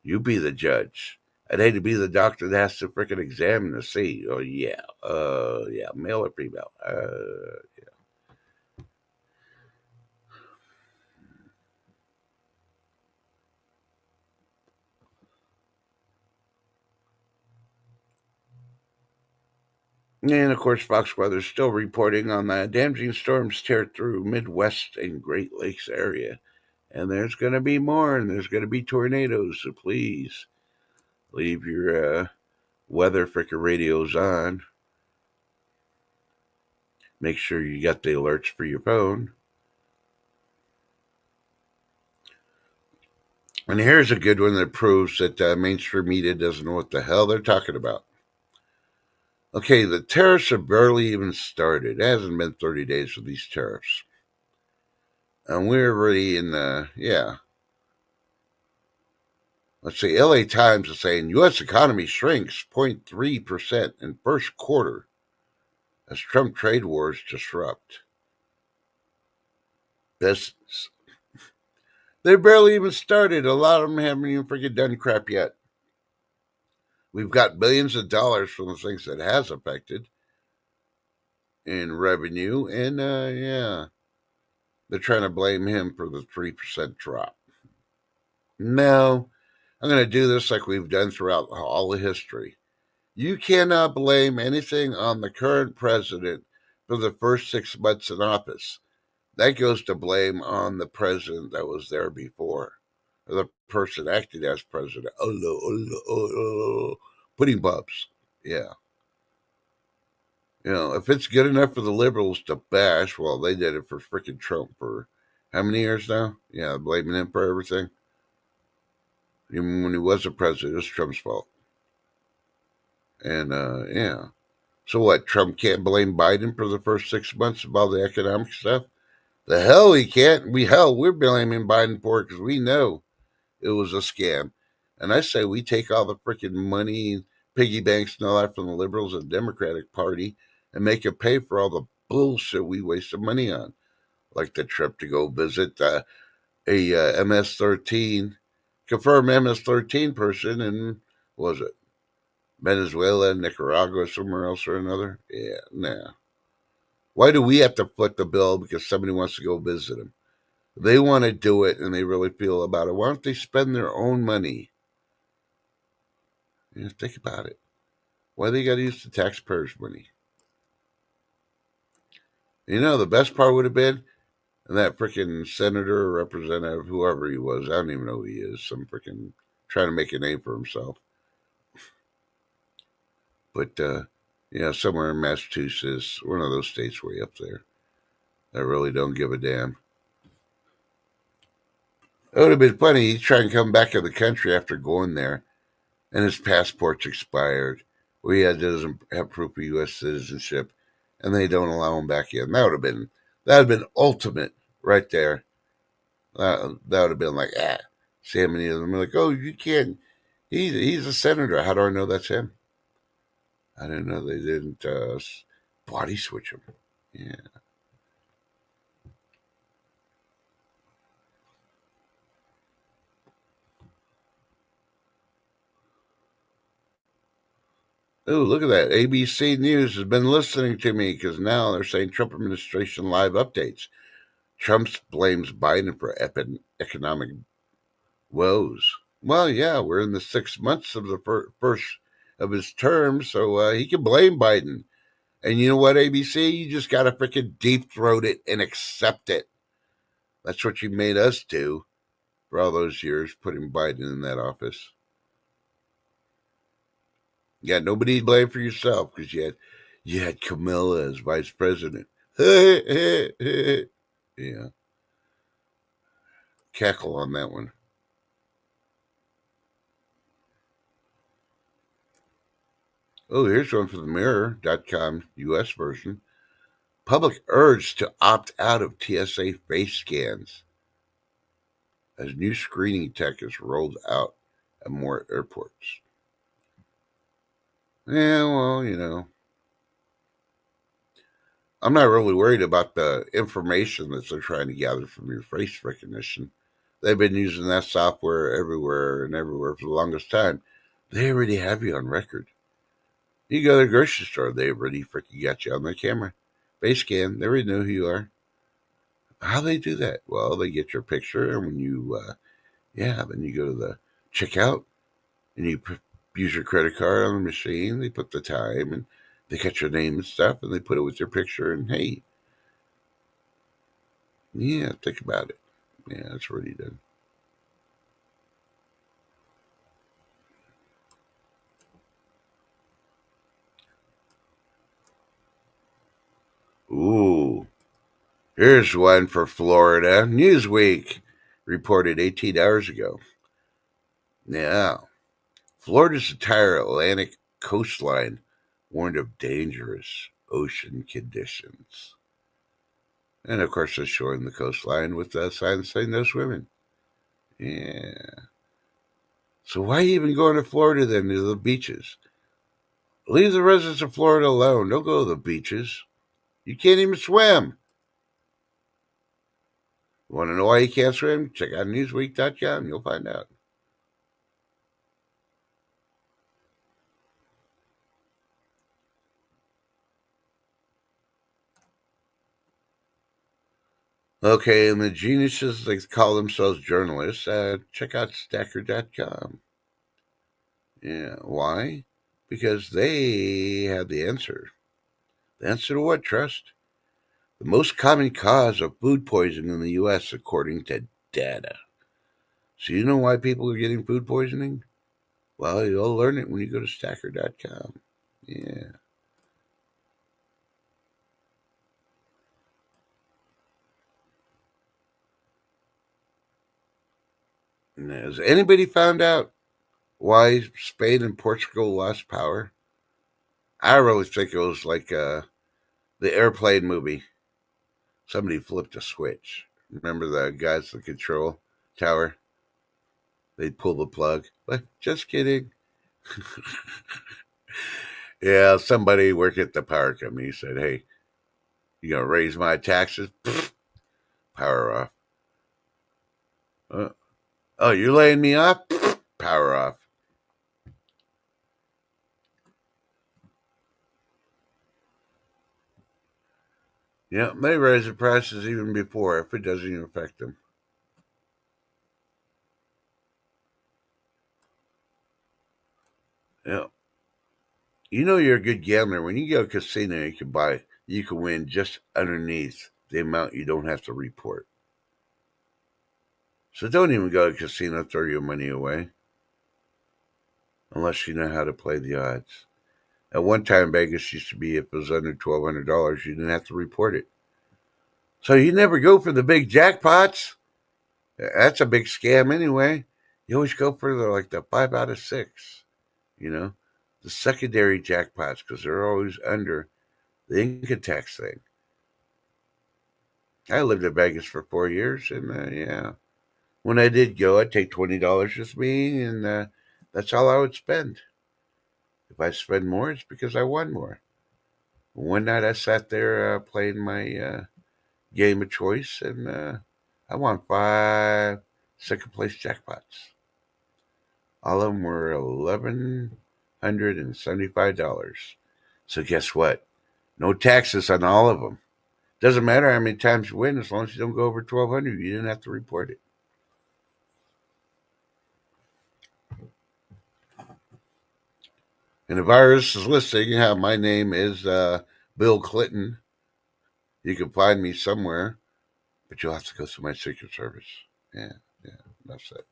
You be the judge. I'd hate to be the doctor that has to freaking examine to see. Oh yeah, yeah, male or female. And of course, Fox Weather's still reporting on the damaging storms tear through Midwest and Great Lakes area. And there's going to be more, and there's going to be tornadoes. So please leave your weather frickin' radios on. Make sure you got the alerts for your phone. And here's a good one that proves that mainstream media doesn't know what the hell they're talking about. Okay, the tariffs have barely even started. It hasn't been 30 days for these tariffs. And we're already in the, yeah. Let's see, LA Times is saying U.S. economy shrinks 0.3% in first quarter as Trump trade wars disrupt business. They barely even started. A lot of them haven't even freaking done crap yet. We've got billions of dollars from the things that has affected in revenue, and yeah, they're trying to blame him for the 3% drop. No, I'm going to do this like we've done throughout all the history. You cannot blame anything on the current president for the first 6 months in office. That goes to blame on the president that was there before, or the person acting as president. Oh, no, oh, no, oh, no. Pudding pops. Yeah. If it's good enough for the liberals to bash, well, they did it for freaking Trump for how many years now? Yeah, blaming him for everything. Even when he was a president, it was Trump's fault. And yeah. So what? Trump can't blame Biden for the first 6 months of all the economic stuff? The hell he can't. We're blaming Biden for it because we know it was a scam. And I say we take all the freaking money, piggy banks, and all that from the liberals and Democratic Party and make it pay for all the bullshit we wasted money on, like the trip to go visit a MS-13, confirmed MS-13 person in, what was it, Venezuela, Nicaragua, somewhere else or another? Yeah, nah. Why do we have to foot the bill because somebody wants to go visit them? They want to do it and they really feel about it. Why don't they spend their own money? Think about it. Why they got to use the taxpayers' money? The best part would have been that freaking senator or representative, whoever he was, I don't even know who he is, some freaking trying to make a name for himself. But, somewhere in Massachusetts, one of those states way up there, that really don't give a damn. It would have been funny. He's trying to come back to the country after going there, and his passport's expired, or he doesn't have proof of U.S. citizenship, and they don't allow him back in. That would have been ultimate right there. That would have been like, see how many of them are like, oh, you can't. He's a senator. How do I know that's him? I didn't know they didn't body switch him. Yeah. Oh, look at that. ABC News has been listening to me because now they're saying Trump administration live updates. Trump blames Biden for economic woes. Well, yeah, we're in the 6 months of the first of his term, so he can blame Biden. And you know what, ABC? You just got to freaking deep throat it and accept it. That's what you made us do for all those years, putting Biden in that office. Yeah, nobody to blame for yourself because you had Camilla as vice president. Yeah, cackle on that one. Oh, here's one for the Mirror.com U.S. version. Public urged to opt out of TSA face scans as new screening tech is rolled out at more airports. Yeah, well, I'm not really worried about the information that they're trying to gather from your face recognition. They've been using that software everywhere and everywhere for the longest time. They already have you on record. You go to the grocery store, they already freaking got you on their camera. Face scan, they already know who you are. How they do that? Well, they get your picture, and when then you go to the checkout, and you use your credit card on the machine. They put the time, and They got your name and stuff, and they put it with your picture. And hey, yeah, think about it. Yeah, that's what he did. Ooh, here's one for Florida. Newsweek reported 18 hours ago. Now, Florida's entire Atlantic coastline warned of dangerous ocean conditions. And of course, they're showing the coastline with signs saying no swimming. Yeah. So why even going to Florida then, to the beaches? Leave the residents of Florida alone. Don't go to the beaches. You can't even swim. Want to know why you can't swim? Check out newsweek.com. You'll find out. Okay, and the geniuses, they call themselves journalists, check out stacker.com. Yeah, why? Because they have the answer. The answer to what, Trust? The most common cause of food poisoning in the U.S., according to data. So you know why people are getting food poisoning? Well, you'll learn it when you go to stacker.com. Yeah. And has anybody found out why Spain and Portugal lost power? I really think it was like the airplane movie. Somebody flipped a switch. Remember the guys in the control tower? They'd pull the plug. But just kidding. Yeah, somebody worked at the power company said, "Hey, you gonna raise my taxes?" Power off. Uh, oh, you're laying me off? Power off. Yeah, they raise the prices even before if it doesn't even affect them. Yeah, you know you're a good gambler when you go to a casino. You can win just underneath the amount you don't have to report. So don't even go to a casino, throw your money away unless you know how to play the odds. At one time, Vegas used to be if it was under $1,200, you didn't have to report it. So you never go for the big jackpots. That's a big scam anyway. You always go for the 5 out of 6. You know, the secondary jackpots because they're always under the income tax thing. I lived in Vegas for 4 years, and yeah, when I did go, I'd take $20 with me, and that's all I would spend. If I spend more, it's because I won more. One night I sat there playing my game of choice, and I won 5 second place jackpots. All of them were $1,175. So guess what? No taxes on all of them. Doesn't matter how many times you win, as long as you don't go over 1,200, you didn't have to report it. And the virus is listening. My name is Bill Clinton. You can find me somewhere, but you'll have to go through my Secret Service. Yeah, yeah, that's it.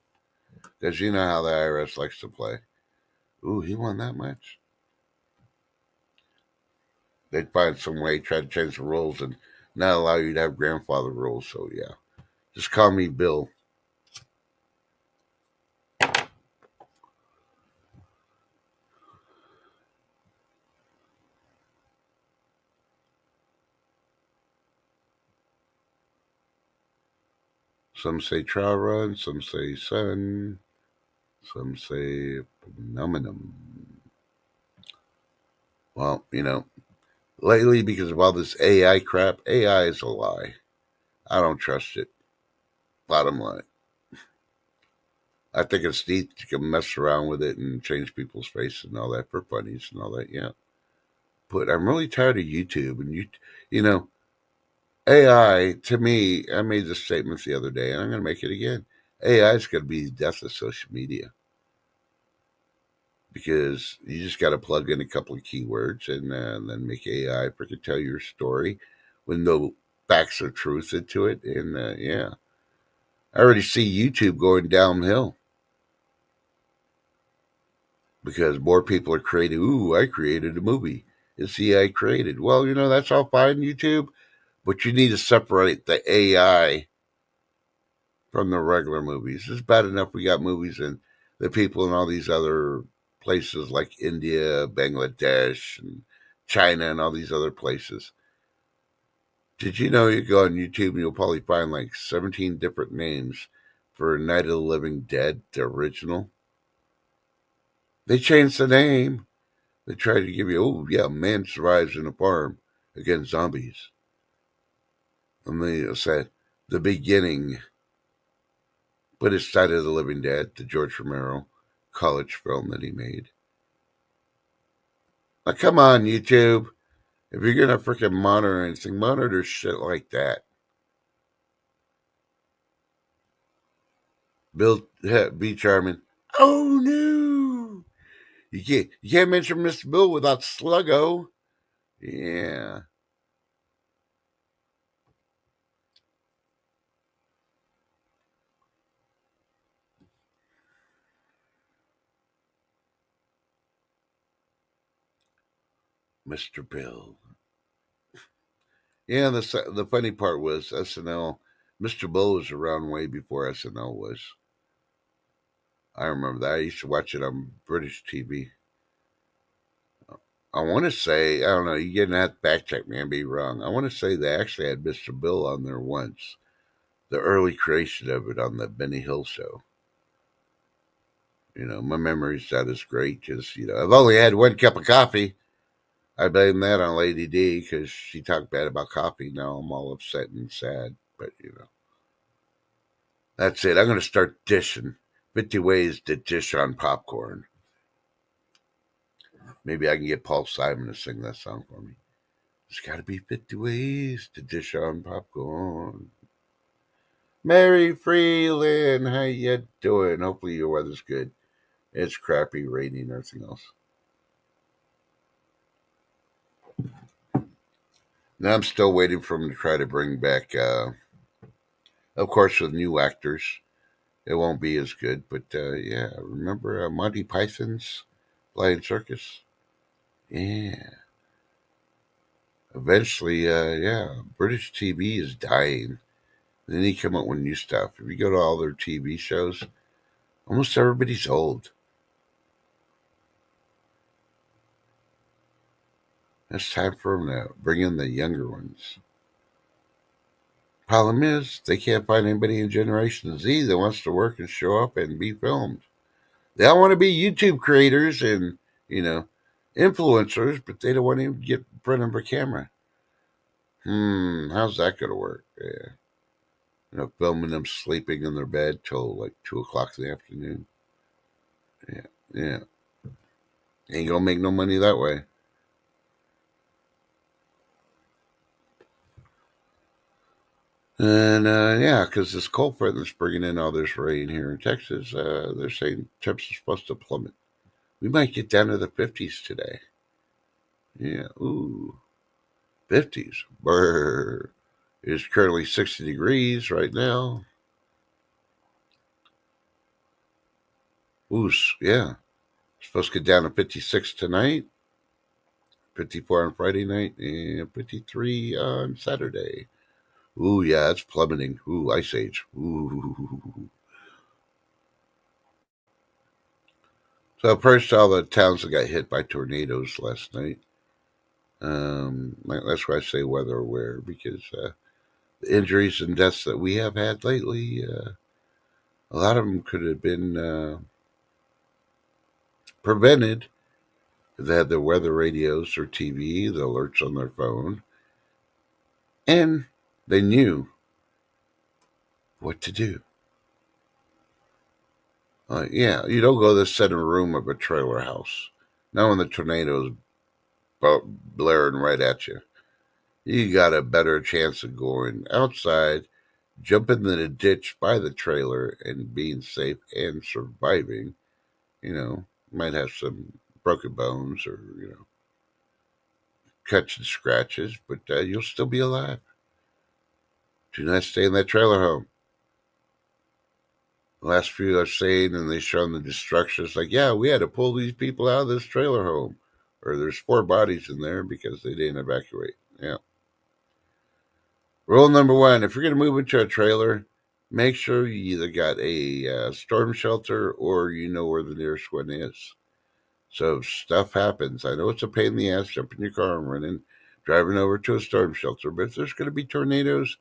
Because you know how the IRS likes to play. Ooh, he won that much. They'd find some way, try to change the rules, and not allow you to have grandfather rules. So yeah, just call me Bill. Some say trial run, some say sun, some say phenomenon. Well, lately because of all this AI crap, AI is a lie. I don't trust it. Bottom line. I think it's neat you can mess around with it and change people's faces and all that for funnies and all that, yeah. But I'm really tired of YouTube and you know, AI to me, I made this statement the other day and I'm gonna make it again. AI is gonna be the death of social media. because you just got to plug in a couple of keywords and then make AI freaking tell your story with no facts or truth into it. And yeah, I already see YouTube going downhill because more people are creating. Ooh, I created a movie. It's AI created. Well, that's all fine, YouTube, but you need to separate the AI from the regular movies. It's bad enough we got movies and the people in all these other places like India, Bangladesh, and China, and all these other places. Did you know you go on YouTube and you'll probably find like 17 different names for Night of the Living Dead, the original? They changed the name. They tried to give you, oh, yeah, man survives in a farm against zombies. And they said, the beginning, but it's Night of the Living Dead, the George Romero college film that he made. Now, come on, YouTube. If you're going to freaking monitor anything, monitor shit like that. Bill, be charming. Oh, no. You can't mention Mr. Bill without Sluggo. Yeah. Mr. Bill. Yeah, the funny part was SNL. Mr. Bill was around way before SNL was. I remember that. I used to watch it on British TV. I want to say, I don't know, you're getting that fact check me and be wrong. I want to say they actually had Mr. Bill on there once. The early creation of it on the Benny Hill show. My memory's not as great because, I've only had one cup of coffee. I blame that on Lady D because she talked bad about coffee. Now I'm all upset and sad. But, that's it. I'm going to start dishing 50 ways to dish on popcorn. Maybe I can get Paul Simon to sing that song for me. There's got to be 50 ways to dish on popcorn. Mary Freeland, how you doing? Hopefully your weather's good. It's crappy, rainy, and everything else. Now I'm still waiting for him to try to bring back, of course, with new actors. It won't be as good, but yeah, remember Monty Python's Flying Circus? Yeah. Eventually, yeah, British TV is dying. They need to come up with new stuff. If you go to all their TV shows, almost everybody's old. It's time for them to bring in the younger ones. Problem is, they can't find anybody in Generation Z that wants to work and show up and be filmed. They all want to be YouTube creators and, you know, influencers, but they don't want to get in front of a camera. How's that going to work? Yeah. Filming them sleeping in their bed till like 2 o'clock in the afternoon. Yeah, yeah. Ain't gonna make no money that way. And yeah, because this cold front that's bringing in all this rain here in Texas, they're saying temps are supposed to plummet. We might get down to the 50s today. Yeah, ooh, 50s. Brr. It's currently 60 degrees right now. Ooh, yeah. Supposed to get down to 56 tonight, 54 on Friday night, and 53 on Saturday. Ooh, yeah, it's plummeting. Ooh, ice age. Ooh. So first, all the towns that got hit by tornadoes last night. That's why I say weather aware because the injuries and deaths that we have had lately, a lot of them could have been prevented if they had their weather radios or TV, the alerts on their phone, and they knew what to do. Yeah, you don't go to the center room of a trailer house. Not when the tornado's blaring right at you. You got a better chance of going outside, jumping in the ditch by the trailer, and being safe and surviving. You know, Might have some broken bones or cuts and scratches, but you'll still be alive. Do not stay in that trailer home. The last few I've seen, and they show the destruction. It's like, yeah, we had to pull these people out of this trailer home, or there's 4 bodies in there because they didn't evacuate. Yeah. Rule number 1: if you're going to move into a trailer, make sure you either got a storm shelter or you know where the nearest one is. So if stuff happens, I know it's a pain in the ass jumping in your car and driving over to a storm shelter, but if there's going to be tornadoes,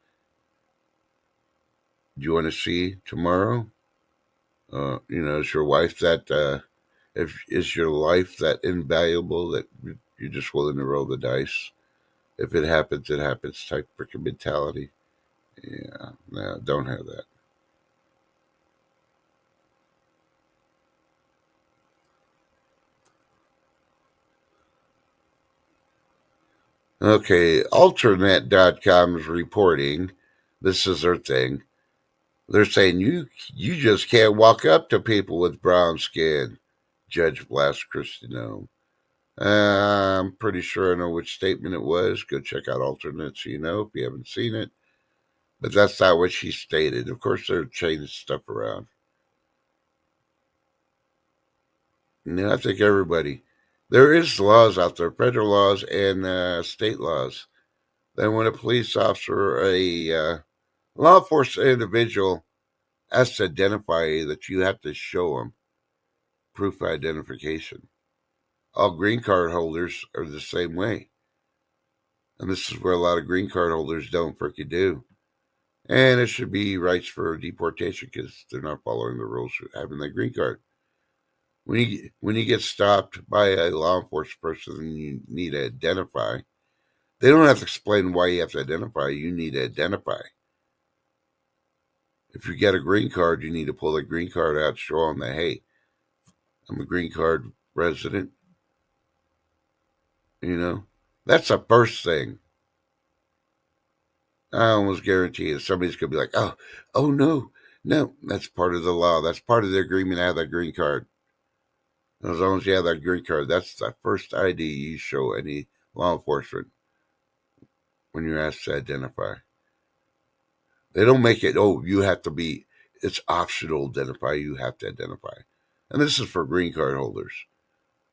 do you want to see tomorrow? Is your wife that if is your life that invaluable that you're just willing to roll the dice? If it happens, it happens type freaking mentality. Yeah, no, don't have that. Okay, Alternet.com is reporting. This is their thing. They're saying you just can't walk up to people with brown skin. Judge Blas Christino. I'm pretty sure I know which statement it was. Go check out Alternate so you know if you haven't seen it. But that's not what she stated. Of course, they're changing stuff around. I think everybody. There is laws out there, federal laws and state laws. Then when a police officer, a law enforcement individual, has to identify you, that you have to show them proof of identification. All green card holders are the same way. And this is where a lot of green card holders don't freaking do. And it should be rights for deportation because they're not following the rules for having that green card. When you get stopped by a law enforcement person and you need to identify, they don't have to explain why you have to identify. You need to identify. If you get a green card, you need to pull the green card out, show them that, hey, I'm a green card resident. That's the first thing. I almost guarantee you somebody's going to be like, oh no, that's part of the law. That's part of the agreement to have that green card. As long as you have that green card, that's the first ID you show any law enforcement when you're asked to identify. They don't make it, you have to be, it's optional to identify, you have to identify. And this is for green card holders.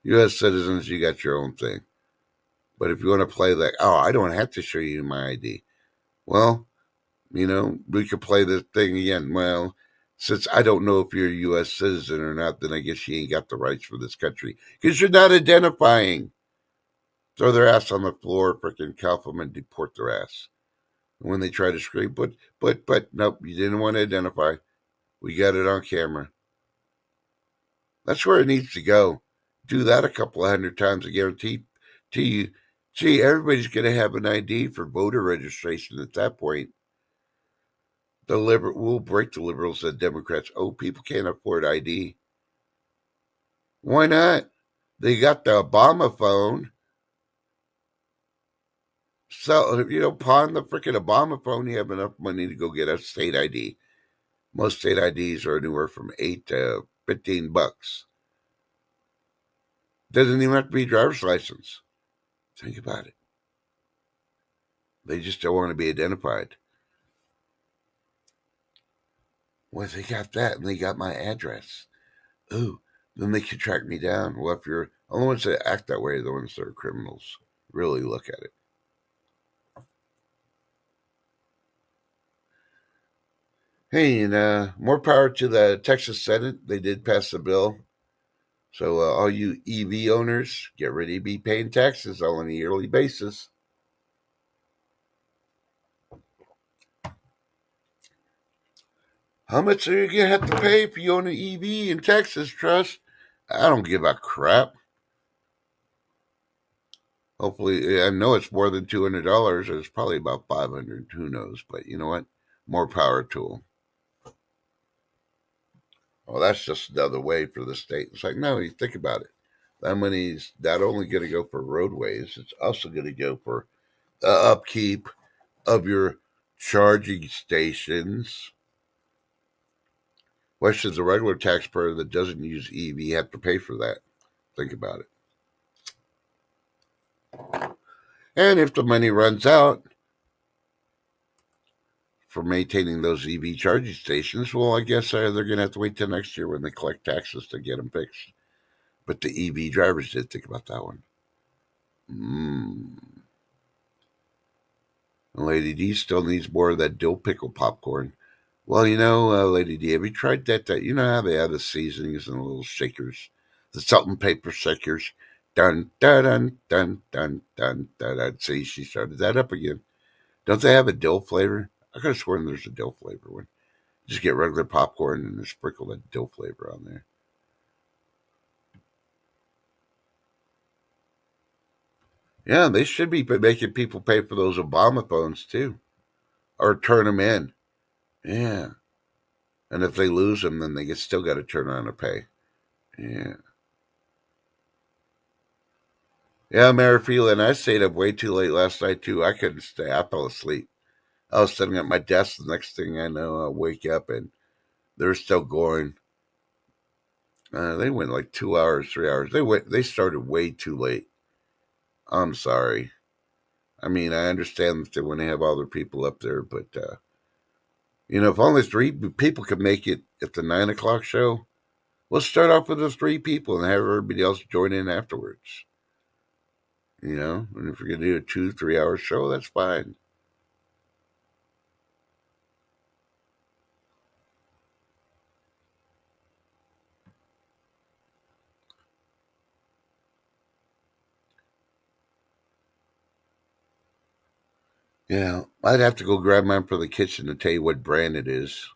U.S. citizens, you got your own thing. But if you want to play like, I don't have to show you my ID. Well, we could play this thing again. Well, since I don't know if you're a U.S. citizen or not, then I guess you ain't got the rights for this country because you're not identifying. Throw their ass on the floor, freaking cuff them, and deport their ass. And when they try to scream, but, nope, you didn't want to identify. We got it on camera. That's where it needs to go. Do that a couple of hundred times, I guarantee to you. Gee, everybody's going to have an ID for voter registration at that point. We'll break the liberals and Democrats. Oh, people can't afford ID. Why not? They got the Obama phone. So, pawn the freaking Obama phone. You have enough money to go get a state ID. Most state IDs are anywhere from $8 to $15. Doesn't even have to be a driver's license. Think about it. They just don't want to be identified. Well, they got that, and they got my address. Ooh, then they can track me down. Well, if you're only ones that act that way are the ones that are criminals. Really look at it. Hey, and more power to the Texas Senate. They did pass the bill. So all you EV owners, get ready to be paying taxes on a yearly basis. How much are you going to have to pay if you own an EV in Texas, Trust? I don't give a crap. Hopefully, I know it's more than $200. It's probably about $500. Who knows? But you know what? More power to them. Well, that's just another way for the state. It's like, no, you think about it. That money's not only going to go for roadways, it's also going to go for the upkeep of your charging stations. Why should the regular taxpayer that doesn't use EV have to pay for that? Think about it. And if the money runs out for maintaining those EV charging stations, well, I guess they're going to have to wait till next year when they collect taxes to get them fixed. But the EV drivers did think about that one. Mm. Lady D still needs more of that dill pickle popcorn. Well, Lady D, have you tried that? You know how they have the seasonings and the little shakers, the salt and pepper shakers. Dun dun dun dun dun dun dun. Dun. See, she started that up again. Don't they have a dill flavor? I could have sworn there's a dill flavor one. Just get regular popcorn and just sprinkle that dill flavor on there. Yeah, they should be making people pay for those Obama phones too, or turn them in. Yeah, and if they lose them, then they still got to turn around and pay. Yeah. Yeah, Mary Freeland, I stayed up way too late last night too. I couldn't stay. I fell asleep. I was sitting at my desk. The next thing I know, I wake up and they're still going. They went like 2 hours, 3 hours. They started way too late. I'm sorry. I mean, I understand that they want to have other people up there, but if only three people could make it at the 9 o'clock show, let's start off with the three people and have everybody else join in afterwards. And if you're gonna do a 2 3 hour show, that's fine. Yeah, I'd have to go grab mine from the kitchen to tell you what brand it is.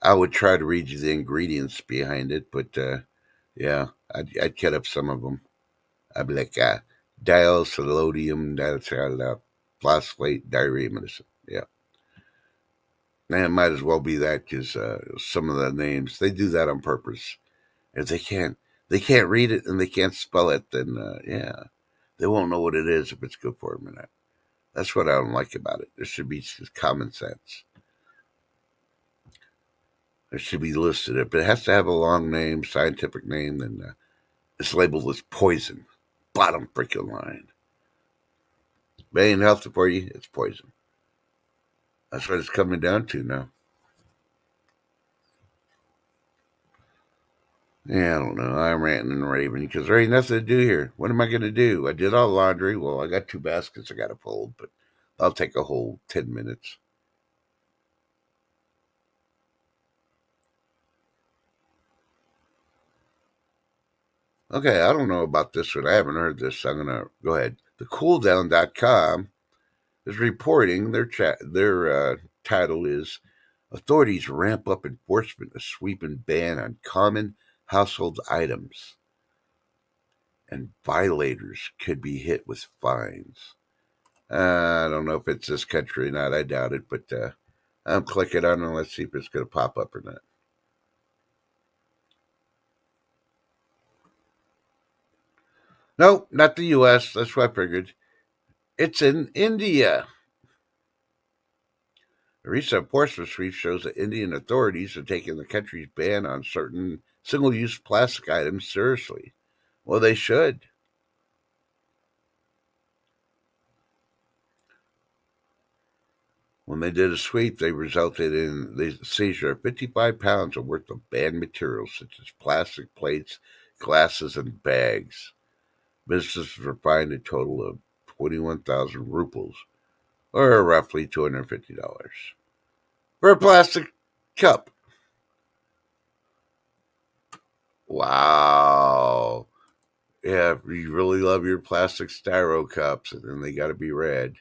I would try to read you the ingredients behind it, but yeah, I'd cut up some of them. I'd be like, dialsodium phosphate diarrhea medicine. Yeah, and it might as well be that because some of the names they do that on purpose. If they can't read it and they can't spell it, then yeah, they won't know what it is if it's good for them or not. That's what I don't like about it. There should be just common sense. It should be listed. If it has to have a long name, scientific name, then it's labeled as poison. Bottom freaking line. If it ain't healthy for you, it's poison. That's what it's coming down to now. Yeah, I don't know. I'm ranting and raving because there ain't nothing to do here. What am I going to do? I did all laundry. Well, I got two baskets I got to fold, but I'll take a whole 10 minutes. Okay, I don't know about this one. I haven't heard this. So I'm going to go ahead. TheCooldown.com is reporting their title is authorities ramp up enforcement of sweeping ban on common household items, and violators could be hit with fines. I don't know if it's this country or not. I doubt it, but I'm clicking on it. Let's see if it's going to pop up or not. No, not the U.S. That's what I figured. It's in India. A recent enforcement sweep shows that Indian authorities are taking the country's ban on certain single use plastic items seriously. Well, they should. When they did a sweep, they resulted in the seizure of 55 pounds of worth of banned materials such as plastic plates, glasses, and bags. Businesses were fined a total of 21,000 rupees, or roughly $250, for a plastic cup. Wow. Yeah, if you really love your plastic styro cups, and then they got to be red.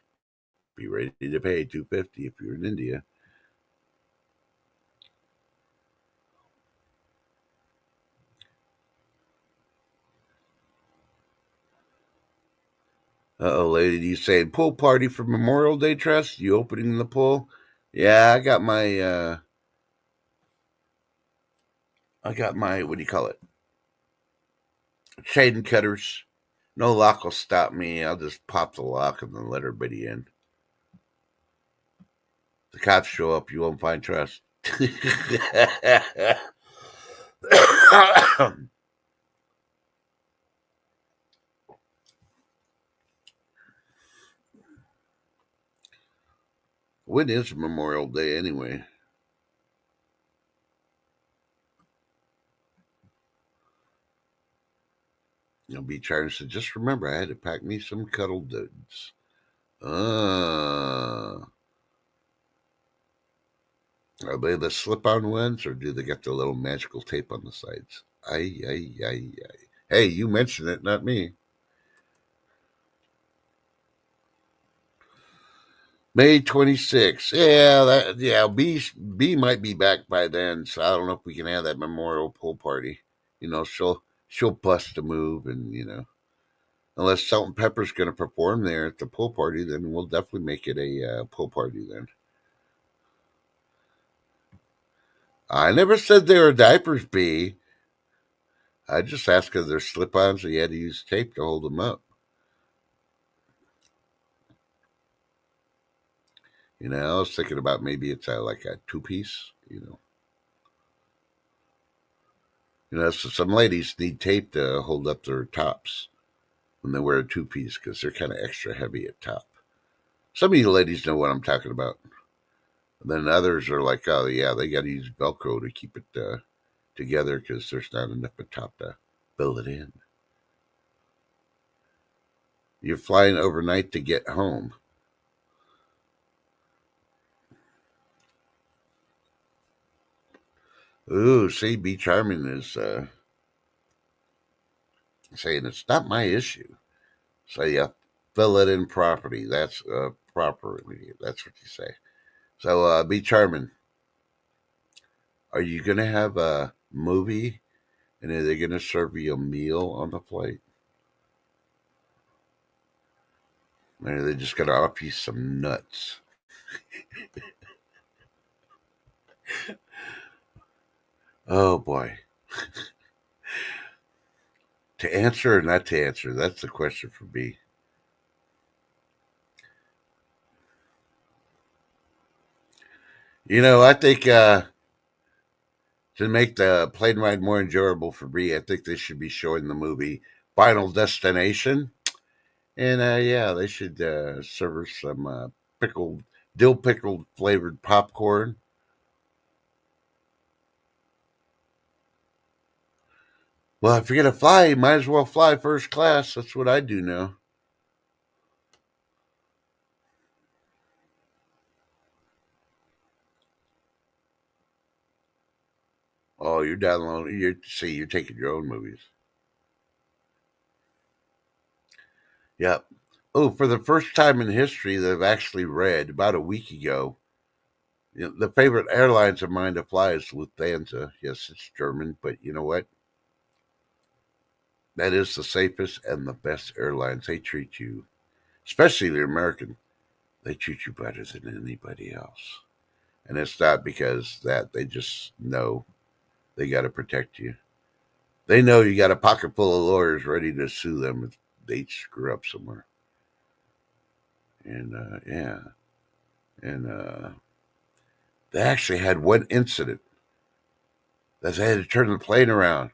Be ready to pay $250 if you're in India. Lady, you saying pool party for Memorial Day Trust? You opening the pool? Yeah, I got my what do you call it? Shade cutters. No lock will stop me. I'll just pop the lock and then let everybody in. The cops show up, you won't find trust. When is Memorial Day anyway? Beach Charter said, just remember, I had to pack me some cuddle duds. Uh, are they the slip-on ones, or do they get the little magical tape on the sides? Ay, ay, ay, ay. Hey, you mentioned it, not me. May 26th. Yeah, B might be back by then, so I don't know if we can have that memorial pool party. She'll bust a move, and unless Salt and Pepper's going to perform there at the pool party, then we'll definitely make it a pool party then. I never said they were diapers, B. I just asked if they're slip-ons, so you had to use tape to hold them up. I was thinking about maybe it's like a two-piece. So some ladies need tape to hold up their tops when they wear a two-piece because they're kind of extra heavy at top. Some of you ladies know what I'm talking about. And then others are like, oh yeah, they got to use Velcro to keep it together because there's not enough at top to fill it in. You're flying overnight to get home. Ooh, see, Be Charming is saying it's not my issue. So you fill it in properly. That's properly. That's what you say. So Be Charming. Are you gonna have a movie, and are they gonna serve you a meal on the flight? Or are they just gonna offer you some nuts? Oh boy. To answer or not to answer? That's the question for me. I think to make the plane ride more enjoyable for me, I think they should be showing the movie Final Destination. And yeah, they should serve us some pickled, dill pickled flavored popcorn. Well, if you're going to fly, you might as well fly first class. That's what I do now. Oh, you're downloading. You're taking your own movies. Yep. Oh, for the first time in history that I've actually read about a week ago, the favorite airlines of mine to fly is Lufthansa. Yes, it's German, but you know what? That is the safest and the best airlines. They treat you, especially the American, they treat you better than anybody else. And it's not because that they just know they got to protect you. They know you got a pocket full of lawyers ready to sue them if they screw up somewhere. And yeah, and they actually had one incident that they had to turn the plane around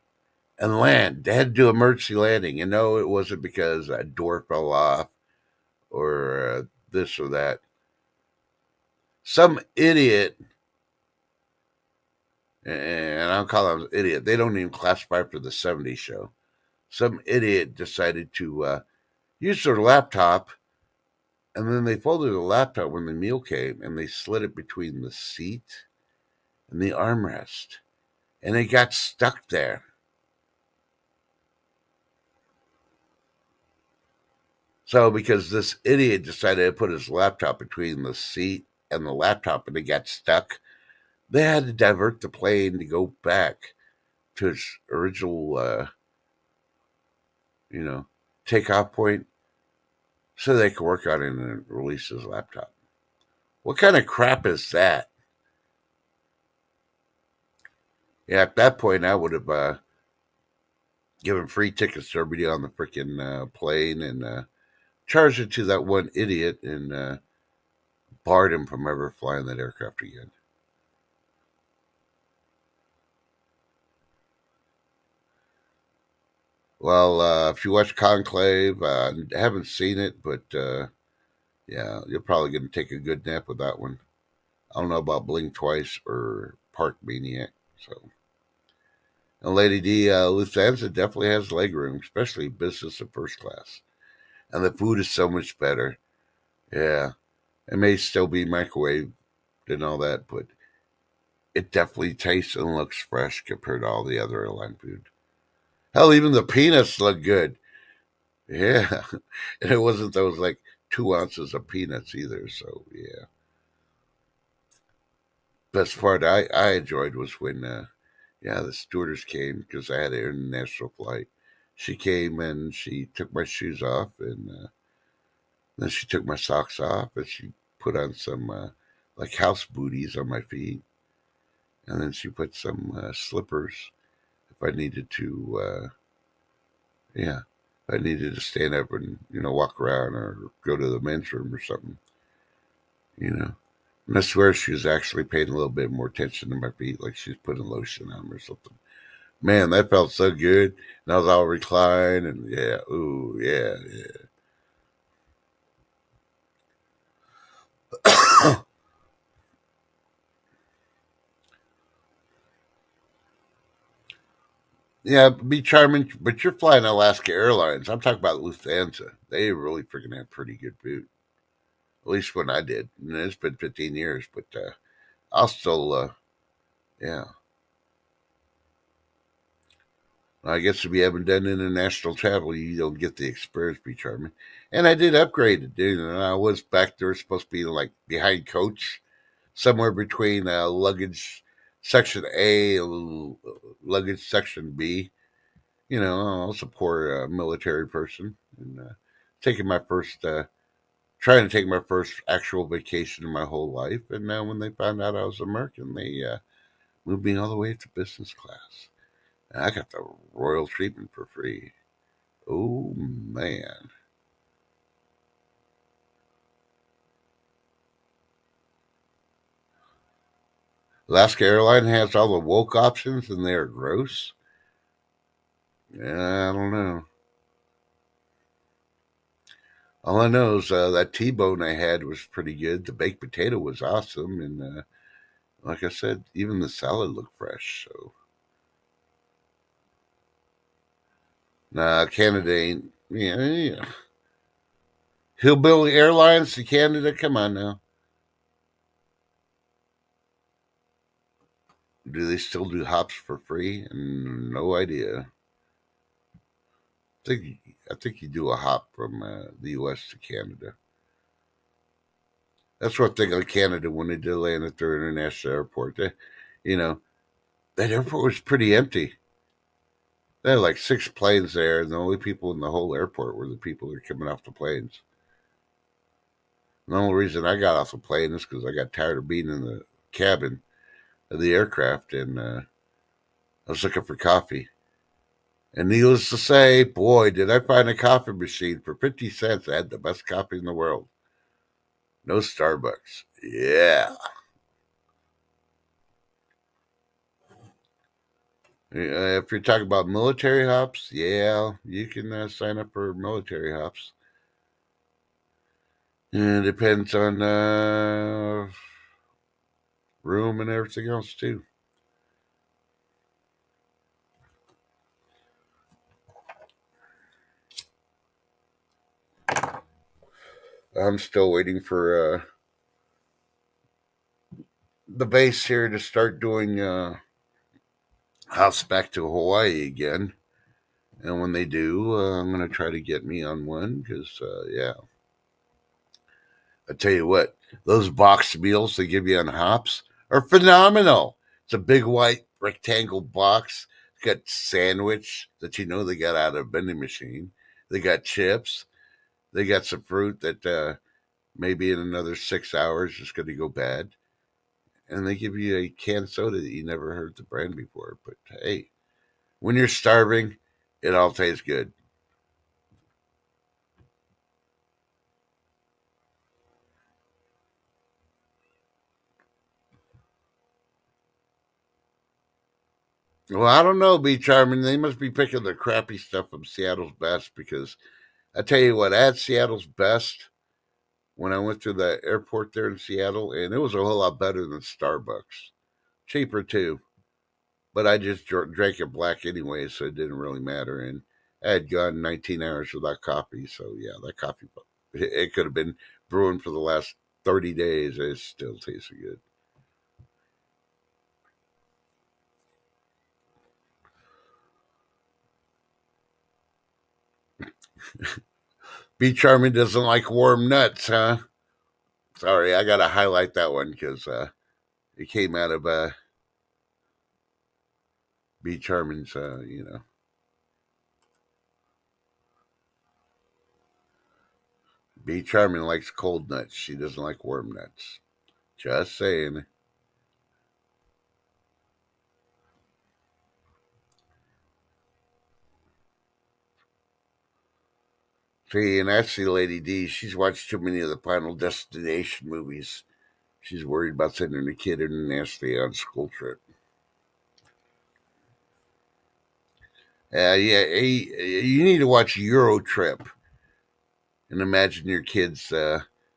and land. They had to do emergency landing. And no, it wasn't because a door fell off or this or that. Some idiot, and I'll call them idiot. They don't even classify for the '70s show. Some idiot decided to use their laptop, and then they folded the laptop when the meal came, and they slid it between the seat and the armrest, and it got stuck there. So because this idiot decided to put his laptop between the seat and the laptop, and it got stuck, they had to divert the plane to go back to its original, you know, takeoff point, so they could work on it and release his laptop. What kind of crap is that? Yeah, at that point, I would have given free tickets to everybody on the freaking plane and charged it to that one idiot and barred him from ever flying that aircraft again. Well, if you watch Conclave, I haven't seen it, but yeah, you're probably going to take a good nap with that one. I don't know about Blink Twice or Park Maniac. So, and Lady D, Lufthansa definitely has leg room, especially business and first class. And the food is so much better. Yeah, it may still be microwaved and all that, but it definitely tastes and looks fresh compared to all the other airline food. Hell, even the peanuts look good. Yeah, and it wasn't those like 2 ounces of peanuts either. So yeah, best part I enjoyed was when yeah, the stewardess came because I had an international flight. She came and she took my shoes off, and then she took my socks off, and she put on some like house booties on my feet, and then she put some slippers if I needed to. Yeah, if I needed to stand up and walk around or go to the men's room or something. You know, and I swear she was actually paying a little bit more attention to my feet, like she was putting lotion on them or something. Man, that felt so good. And I was all reclined, and yeah, ooh, yeah, yeah. Yeah, be charming, but you're flying Alaska Airlines. I'm talking about Lufthansa. They really freaking have pretty good food. At least when I did. And it's been 15 years, but I'll still, yeah. I guess if you haven't done international travel, you don't get the experience, be charming. And I did upgrade it, dude. And I was back there, supposed to be like behind coach, somewhere between luggage section A and luggage section B. I was a poor military person, and taking my first, trying to take my first actual vacation in my whole life. And now, when they found out I was American, they moved me all the way to business class, and I got the royal treatment for free. Oh man, Alaska Airline has all the woke options, and they are gross. Yeah, I don't know. All I know is that T-bone I had was pretty good. The baked potato was awesome, and like I said, even the salad looked fresh. So, nah, Canada ain't. Yeah, yeah. Hillbilly Airlines to Canada. Come on now. Do they still do hops for free? No idea. I think I think you do a hop from the U.S. to Canada. That's what they got Canada when they did land at their international airport. You know, that airport was pretty empty. They had like 6 planes there, and the only people in the whole airport were the people that were coming off the planes. And the only reason I got off the plane is because I got tired of being in the cabin of the aircraft, and I was looking for coffee. And needless to say, boy, did I find a coffee machine for 50 cents. I had the best coffee in the world. No Starbucks. Yeah. If you're talking about military hops, yeah, you can sign up for military hops. And it depends on room and everything else, too. I'm still waiting for the base here to start doing hops back to Hawaii again. And when they do, I'm going to try to get me on one because, yeah, I tell you what, those box meals they give you on hops are phenomenal. It's a big white rectangle box. It's got sandwich that they got out of a vending machine. They got chips. They got some fruit that maybe in another 6 hours is going to go bad. And they give you a canned soda that you never heard the brand before. But hey, when you're starving, it all tastes good. Well, I don't know, Beach Charming. They must be picking the crappy stuff from Seattle's Best because I tell you what, at Seattle's Best, when I went to the airport there in Seattle, and it was a whole lot better than Starbucks. Cheaper too, but I just drank it black anyway, so it didn't really matter. And I had gone 19 hours without coffee, so yeah, that coffee it could have been brewing for the last 30 days. It still tasted good. Be Charming doesn't like warm nuts, huh? Sorry, I got to highlight that one because it came out of Be Charming's, Be Charming likes cold nuts. She doesn't like warm nuts. Just saying. See, and that's the Lady D. She's watched too many of the Final Destination movies. She's worried about sending a kid in a nasty on school trip. Yeah, hey, you need to watch Euro Trip and imagine your kid's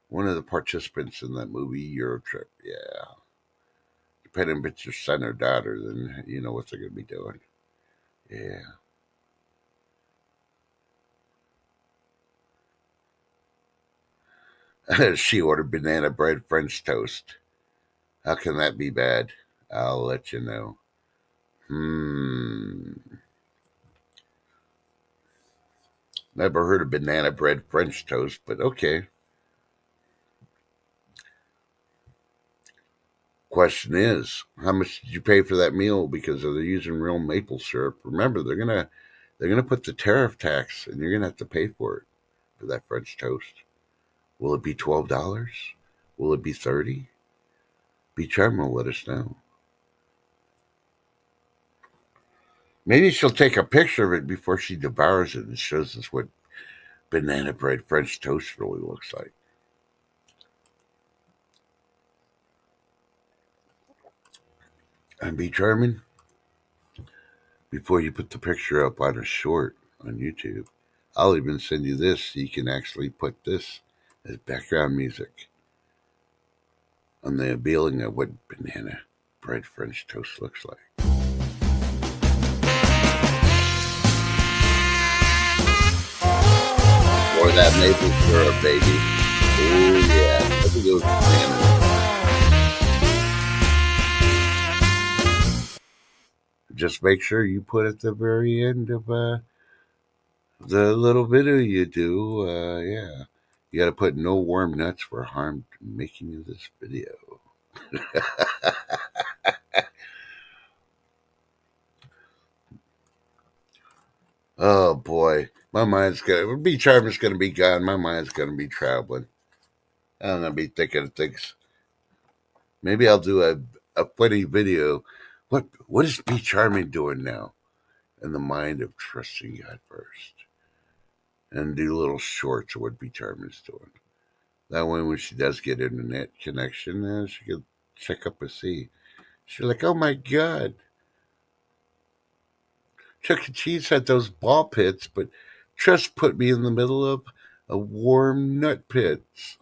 one of the participants in that movie, Euro Trip. Yeah. Depending if it's your son or daughter, then you know what they're going to be doing. Yeah. She ordered banana bread French toast. How can that be bad? I'll let you know. Hmm. Never heard of banana bread French toast, but okay. Question is, how much did you pay for that meal? Because they're using real maple syrup. Remember, they're gonna put the tariff tax, and you're gonna have to pay for it for that French toast. Will it be $12? Will it be 30? Be charming. Let us know. Maybe she'll take a picture of it before she devours it and shows us what banana bread French toast really looks like. And be charming before you put the picture up on a short on YouTube. I'll even send you this so you can actually put this as background music on the unveiling of what banana bread French toast looks like. Or that maple syrup, baby. Oh yeah, look at those bananas. Just make sure you put at the very end of the little video you do. Yeah, you got to put no warm nuts were harmed in making of this video. Oh boy, my mind's gonna be Charmer's gonna be gone. My mind's gonna be traveling. I'm gonna be thinking of things. Maybe I'll do a funny video. What is B Charming doing now? In the mind of trusting God first, and do little shorts of what B Charming's doing. That way, when she does get internet connection, she can check up and see. She's like, "Oh my God, Chuck E. Cheese had those ball pits, but Trust put me in the middle of a warm nut pits."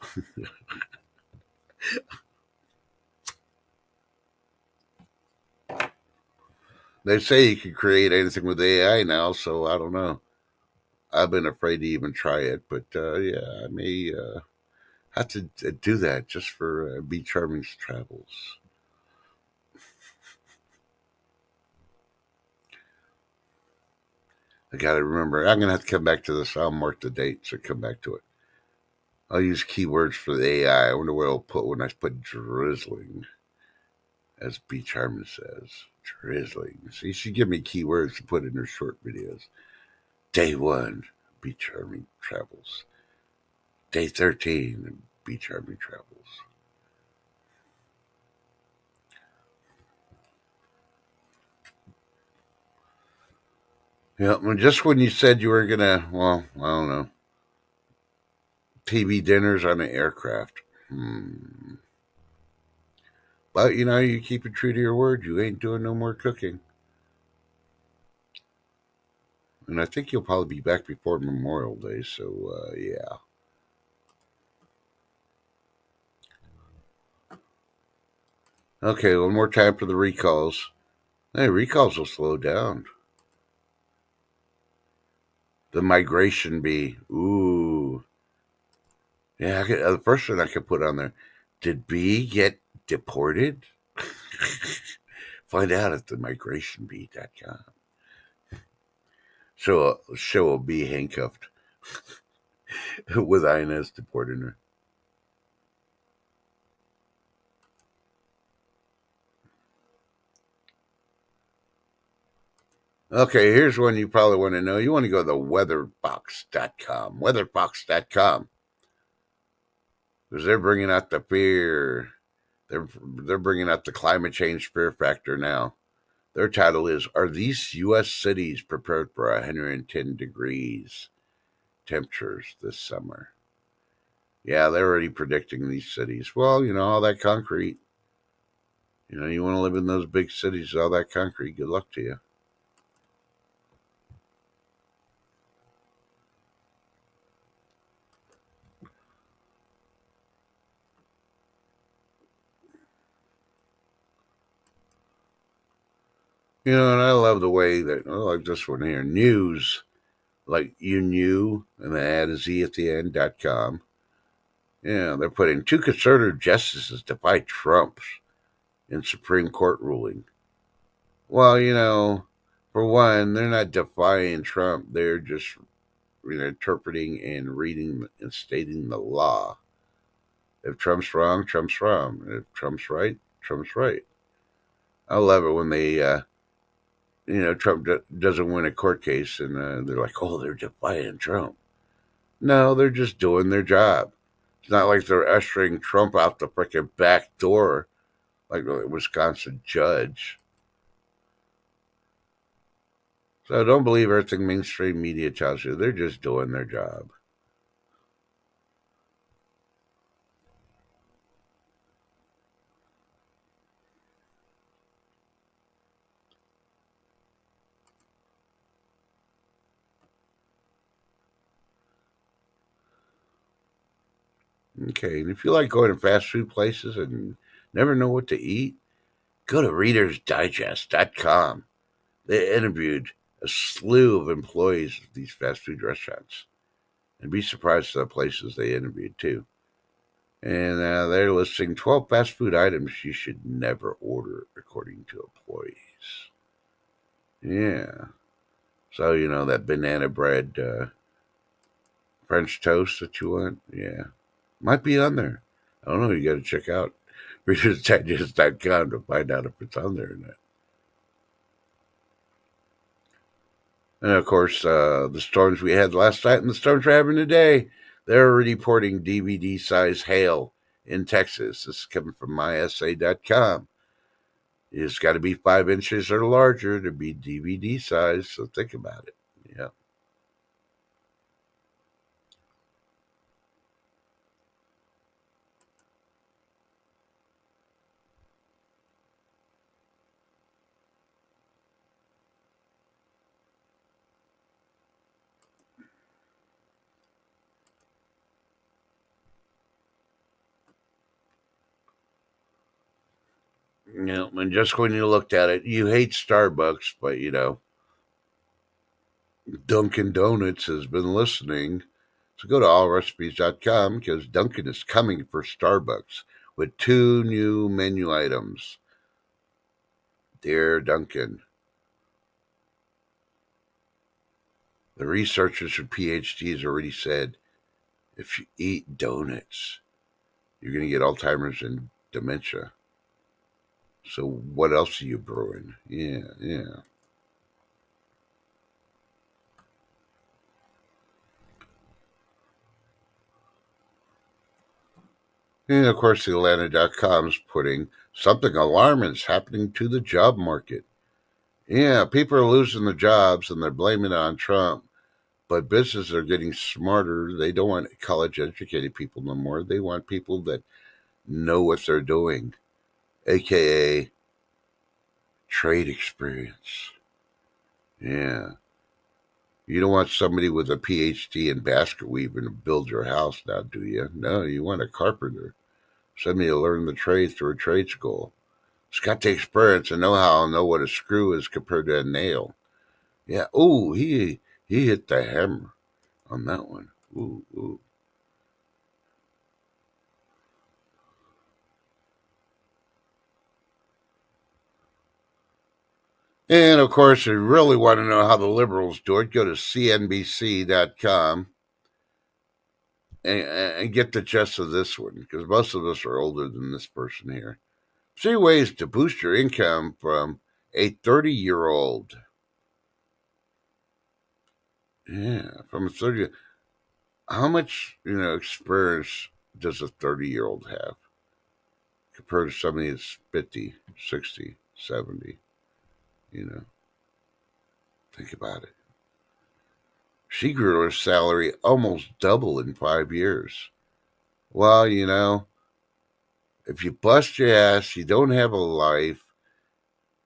They say you can create anything with AI now, so I don't know. I've been afraid to even try it, but yeah, I may have to do that just for Be Charming's travels. I got to remember. I'm gonna have to come back to this. I'll mark the date, so come back to it. I'll use keywords for the AI. I wonder what I'll put when I put drizzling, as B Charming says. Drizzling. See, she give me keywords to put in her short videos. Day one, Be Charming travels. Day 13, Be Charming travels. Yeah, well, just when you said you were gonna, well, I don't know, TV dinners on an aircraft. Hmm. But you keep it true to your word. You ain't doing no more cooking, and I think you'll probably be back before Memorial Day. So yeah, Okay, one more time for the recalls. Hey, recalls will slow down. The migration bee. Ooh. Yeah, the first one I could put on there. Did bee get deported? Find out at the migrationbee.com. Show a bee handcuffed with INS deporting her. Okay, here's one you probably want to know. You want to go to the weatherbox.com. Weatherbox.com. Because they're bringing out the fear. They're bringing out the climate change fear factor now. Their title is Are These U.S. Cities Prepared for 110 degrees temperatures this summer? Yeah, they're already predicting these cities. Well, all that concrete. You want to live in those big cities, all that concrete. Good luck to you. And I love the way that, like this one here, news, like you knew, and the ad is E at the end.com. Yeah, they're putting two conservative justices defy Trump in Supreme Court ruling. Well, for one, they're not defying Trump. They're just interpreting and reading and stating the law. If Trump's wrong, Trump's wrong. If Trump's right, Trump's right. I love it when Trump doesn't win a court case and they're like, oh, they're defying Trump. No, they're just doing their job. It's not like they're ushering Trump out the freaking back door like a Wisconsin judge. So don't believe everything mainstream media tells you. They're just doing their job. Okay, and if you like going to fast food places and never know what to eat, go to readersdigest.com. They interviewed a slew of employees of these fast food restaurants. And be surprised at the places they interviewed, too. And they're listing 12 fast food items you should never order, according to employees. Yeah. So, that banana bread French toast that you want? Yeah. Might be on there. I don't know. You got to check out readersdigest.com to find out if it's on there or not. And of course, the storms we had last night and the storms we're having today, they're reporting DVD size hail in Texas. This is coming from mysa.com. It's got to be 5 inches or larger to be DVD size, so think about it. Yeah. And just when you looked at it, you hate Starbucks, but Dunkin' Donuts has been listening. So go to allrecipes.com because Dunkin' is coming for Starbucks with two new menu items. Dear Dunkin', the researchers with PhDs already said if you eat donuts, you're going to get Alzheimer's and dementia. So what else are you brewing? Yeah, yeah. And of course, the Atlanta.com is putting something alarming is happening to the job market. Yeah, people are losing their jobs and they're blaming it on Trump. But businesses are getting smarter. They don't want college educated people no more. They want people that know what they're doing, aka trade experience. Yeah. You don't want somebody with a PhD in basket weaving to build your house now, do you? No, you want a carpenter. Somebody to learn the trade through a trade school. It's got the experience and know-how and know what a screw is compared to a nail. Yeah. Ooh, he hit the hammer on that one. Ooh, ooh. And of course, if you really want to know how the liberals do it, go to CNBC.com and get the gist of this one, because most of us are older than this person here. 3 ways to boost your income from a 30-year-old. Yeah, from a 30. How much experience does a 30-year-old have compared to somebody that's 50, 60, 70? You know, think about it. She grew her salary almost double in 5 years. Well, if you bust your ass, you don't have a life,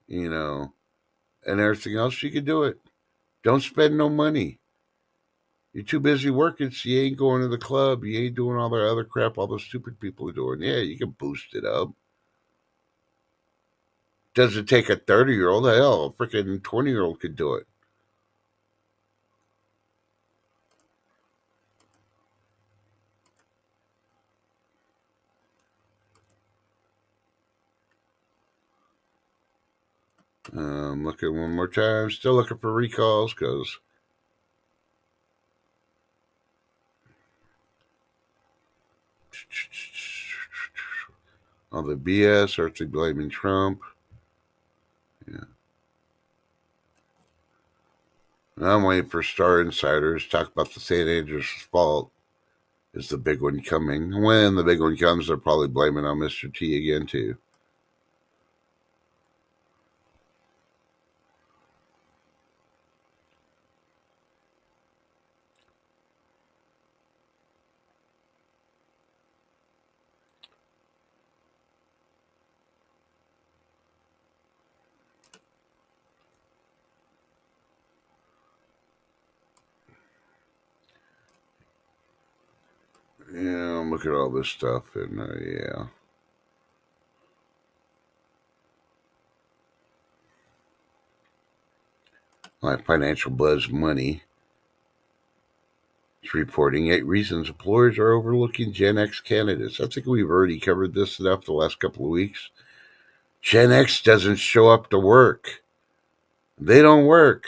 you know, and everything else, you can do it. Don't spend no money. You're too busy working, so you ain't going to the club. You ain't doing all the other crap all those stupid people are doing. Yeah, you can boost it up. Does it take a 30-year-old? Hell, a freaking 20-year-old could do it. Looking one more time. Still looking for recalls because all the BS, Earthly blaming Trump. Yeah. I'm waiting for Star Insiders to talk about the St. Andrews fault. Is the big one coming? When the big one comes, they're probably blaming on Mr. T again, too. Yeah, look at all this stuff, and yeah. Like Financial Buzz Money is reporting 8 reasons employers are overlooking Gen X candidates. I think we've already covered this enough the last couple of weeks. Gen X doesn't show up to work. They don't work.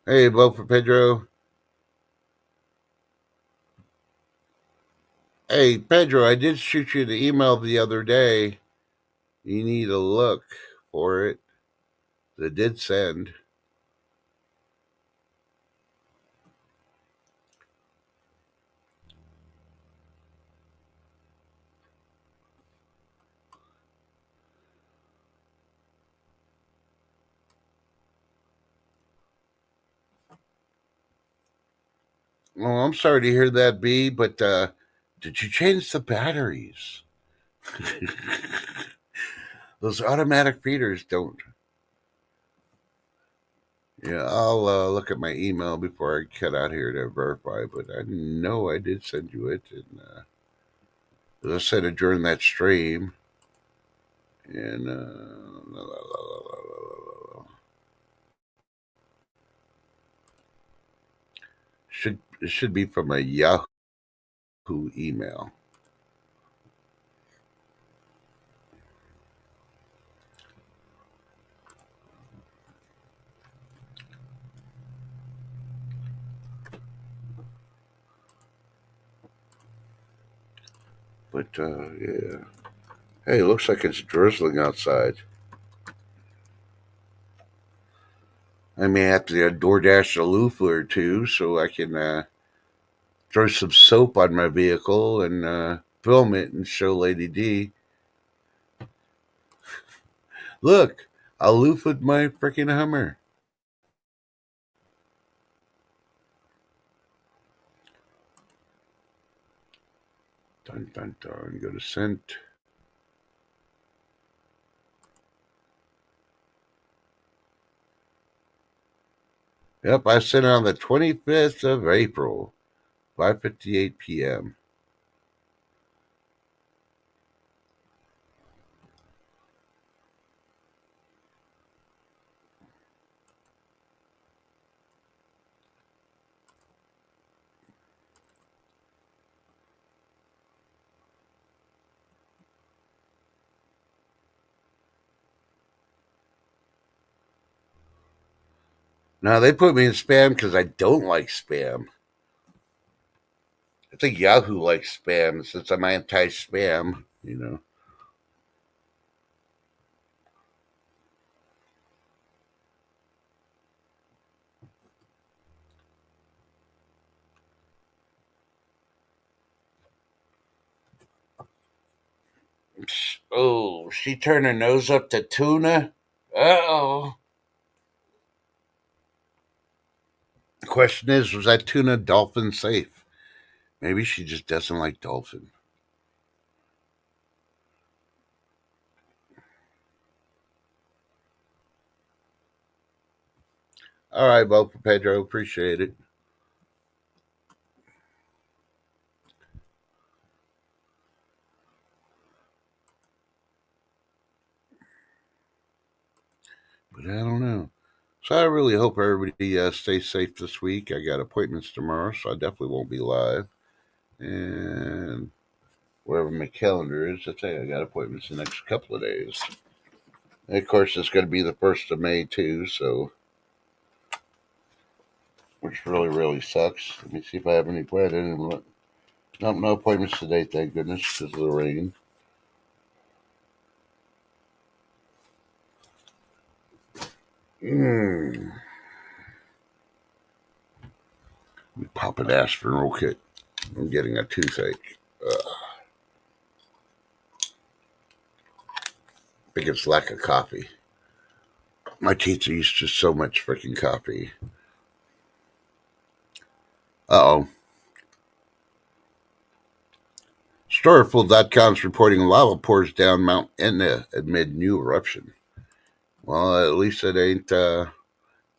Hey, vote for Pedro. Hey, Pedro, I did shoot you the email the other day. You need to look for it. They did send. Oh, I'm sorry to hear that, B, but did you change the batteries? Those automatic feeders don't. Yeah, I'll look at my email before I cut out here to verify, but I know I did send you it. And as I said it during that stream, and it should be from a Yahoo email. But yeah. Hey, it looks like it's drizzling outside. I may have to DoorDash a loofah or two so I can throw some soap on my vehicle and film it and show Lady D. Look, I loofah'd my freaking Hummer. Dun dun dun. Go to sent. Yep, I sent it on the 25th of April, 5:58 p.m. No, they put me in spam because I don't like spam. I think Yahoo likes spam since I'm anti-spam. Oh, she turned her nose up to tuna. Oh. The question is, was that tuna dolphin safe? Maybe she just doesn't like dolphin. All right, well, Pedro, appreciate it. But I don't know. So I really hope everybody stays safe this week. I got appointments tomorrow, so I definitely won't be live. And wherever my calendar is, I tell you, I got appointments the next couple of days. And of course, it's going to be the 1st of May, too, so which really, really sucks. Let me see if I have any planned. Nope, no appointments today, thank goodness, because of the rain. Mm. Let me pop an aspirin real quick. I'm getting a toothache. I think it's lack of coffee. My teeth are used to so much freaking coffee. Uh oh. Storyful.com is reporting lava pours down Mount Etna amid new eruption. Well, at least it ain't the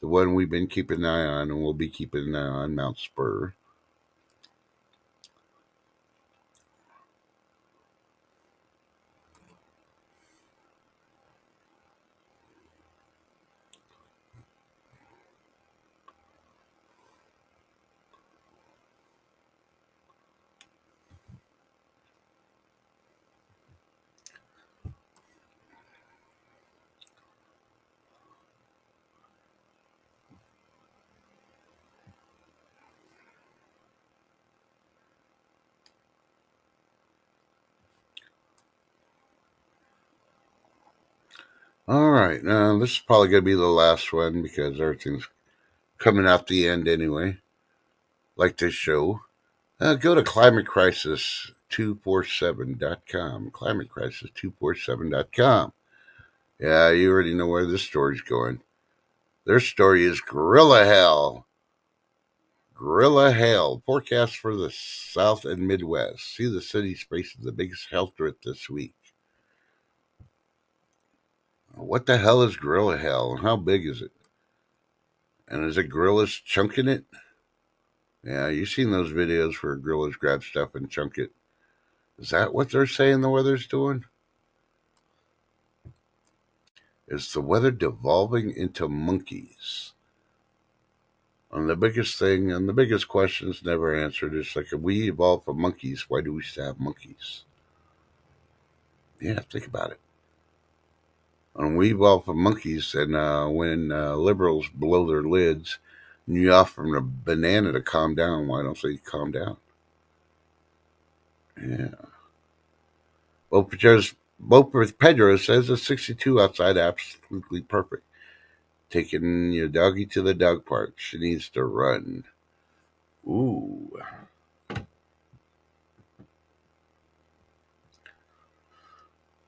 one we've been keeping an eye on, and we'll be keeping an eye on Mount Spur. All right, now this is probably going to be the last one because everything's coming out the end anyway, like this show. Go to climatecrisis247.com. Climatecrisis247.com. Yeah, you already know where this story's going. Their story is Gorilla Hell. Gorilla Hell. Forecast for the South and Midwest. See the cities facing the biggest health threat this week. What the hell is Gorilla Hell and how big is it? And is it gorillas chunking it? Yeah, you've seen those videos where gorillas grab stuff and chunk it. Is that what they're saying the weather's doing? Is the weather devolving into monkeys? And the biggest thing and the biggest questions never answered is like, if we evolved from monkeys, why do we still have monkeys? Yeah, think about it. And we evolved from monkeys, and when liberals blow their lids, and you offer them a banana to calm down, why don't they calm down? Yeah. Both Pedro says a 62 outside, absolutely perfect. Taking your doggy to the dog park. She needs to run. Ooh.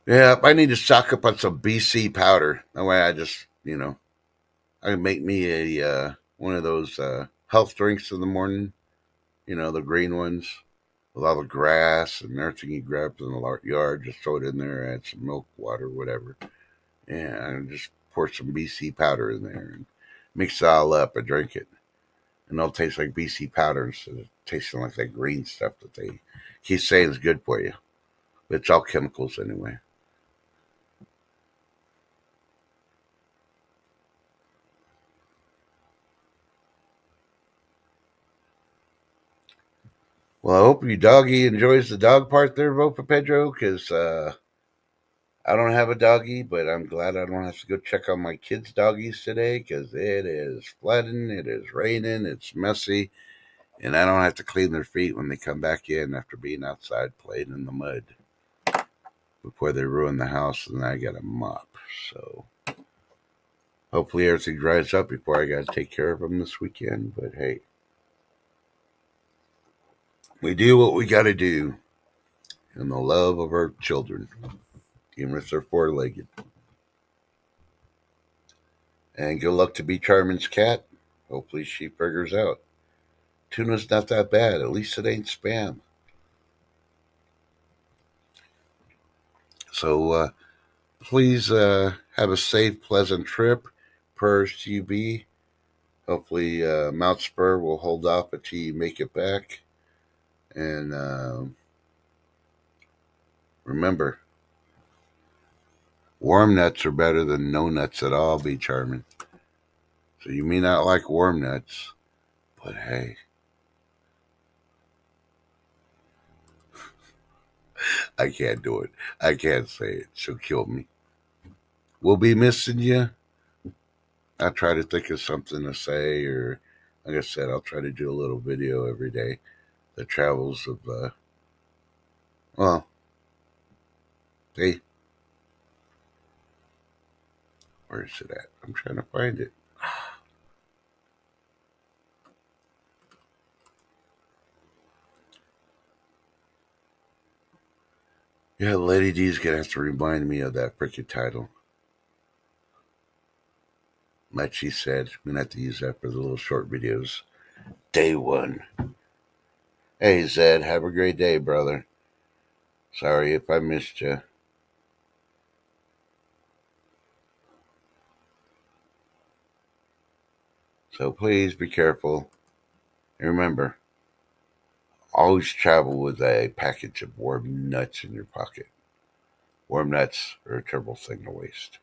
Yeah, I need to stock up on some BC powder. That way I can make me a one of those health drinks in the morning. The green ones with all the grass and everything you grab from the yard. Just throw it in there, add some milk, water, whatever. Yeah, and just pour some BC powder in there and mix it all up and drink it. And it'll taste like BC powder instead of tasting like that green stuff that they keep saying is good for you. But it's all chemicals anyway. Well, I hope your doggy enjoys the dog part there, Vote for Pedro, because I don't have a doggy, but I'm glad I don't have to go check on my kids' doggies today because it is flooding, it is raining, it's messy, and I don't have to clean their feet when they come back in after being outside playing in the mud before they ruin the house, and I got a mop. So hopefully everything dries up before I got to take care of them this weekend. But hey, we do what we got to do in the love of our children, even if they're four-legged. And good luck to B Charmin's cat. Hopefully she figures out tuna's not that bad. At least it ain't spam. So please have a safe, pleasant trip. Prayers to you, B. Hopefully Mount Spur will hold off until you make it back. And remember, warm nuts are better than no nuts at all, B Charmin. So you may not like warm nuts, but hey, I can't do it. I can't say it. She'll kill me. We'll be missing you. I try to think of something to say, or like I said, I'll try to do a little video every day that travels of, well, hey, where is it at? I'm trying to find it. Yeah, Lady D's gonna have to remind me of that freaking title. Like she said, I'm gonna have to use that for the little short videos. Day one. Hey, Zed, have a great day, brother. Sorry if I missed you. So please be careful. And remember, always travel with a package of warm nuts in your pocket. Warm nuts are a terrible thing to waste.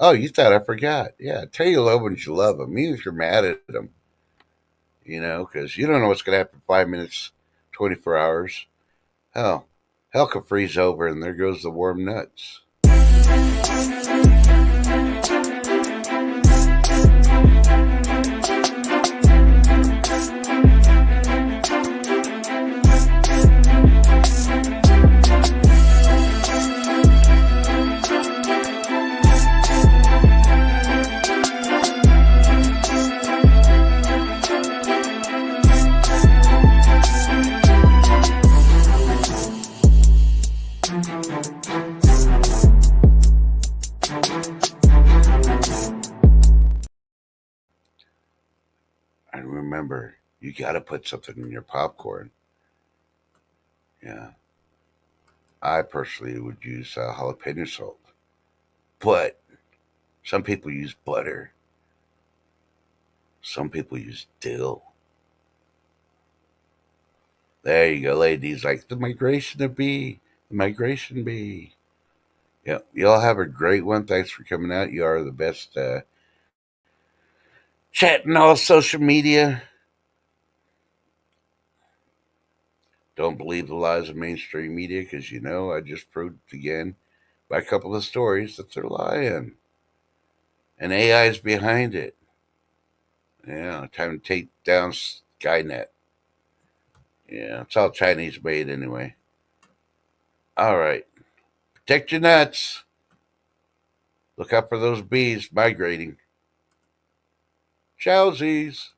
Oh, you thought I forgot. Yeah, tell your loved ones you love them, even if you're mad at them, because you don't know what's going to happen in 5 minutes, 24 hours. Hell, hell could freeze over and there goes the warm nuts. And remember, you got to put something in your popcorn. Yeah. I personally would use jalapeno salt. But some people use butter. Some people use dill. There you go, ladies. Like the migration of bee. The migration bee. Yeah. Y'all have a great one. Thanks for coming out. You are the best chatting all social media. Don't believe the lies of mainstream media because I just proved again by a couple of stories that they're lying. And AI is behind it. Yeah, time to take down Skynet. Yeah, it's all Chinese made anyway. All right. Protect your nuts. Look out for those bees migrating. Chowsies.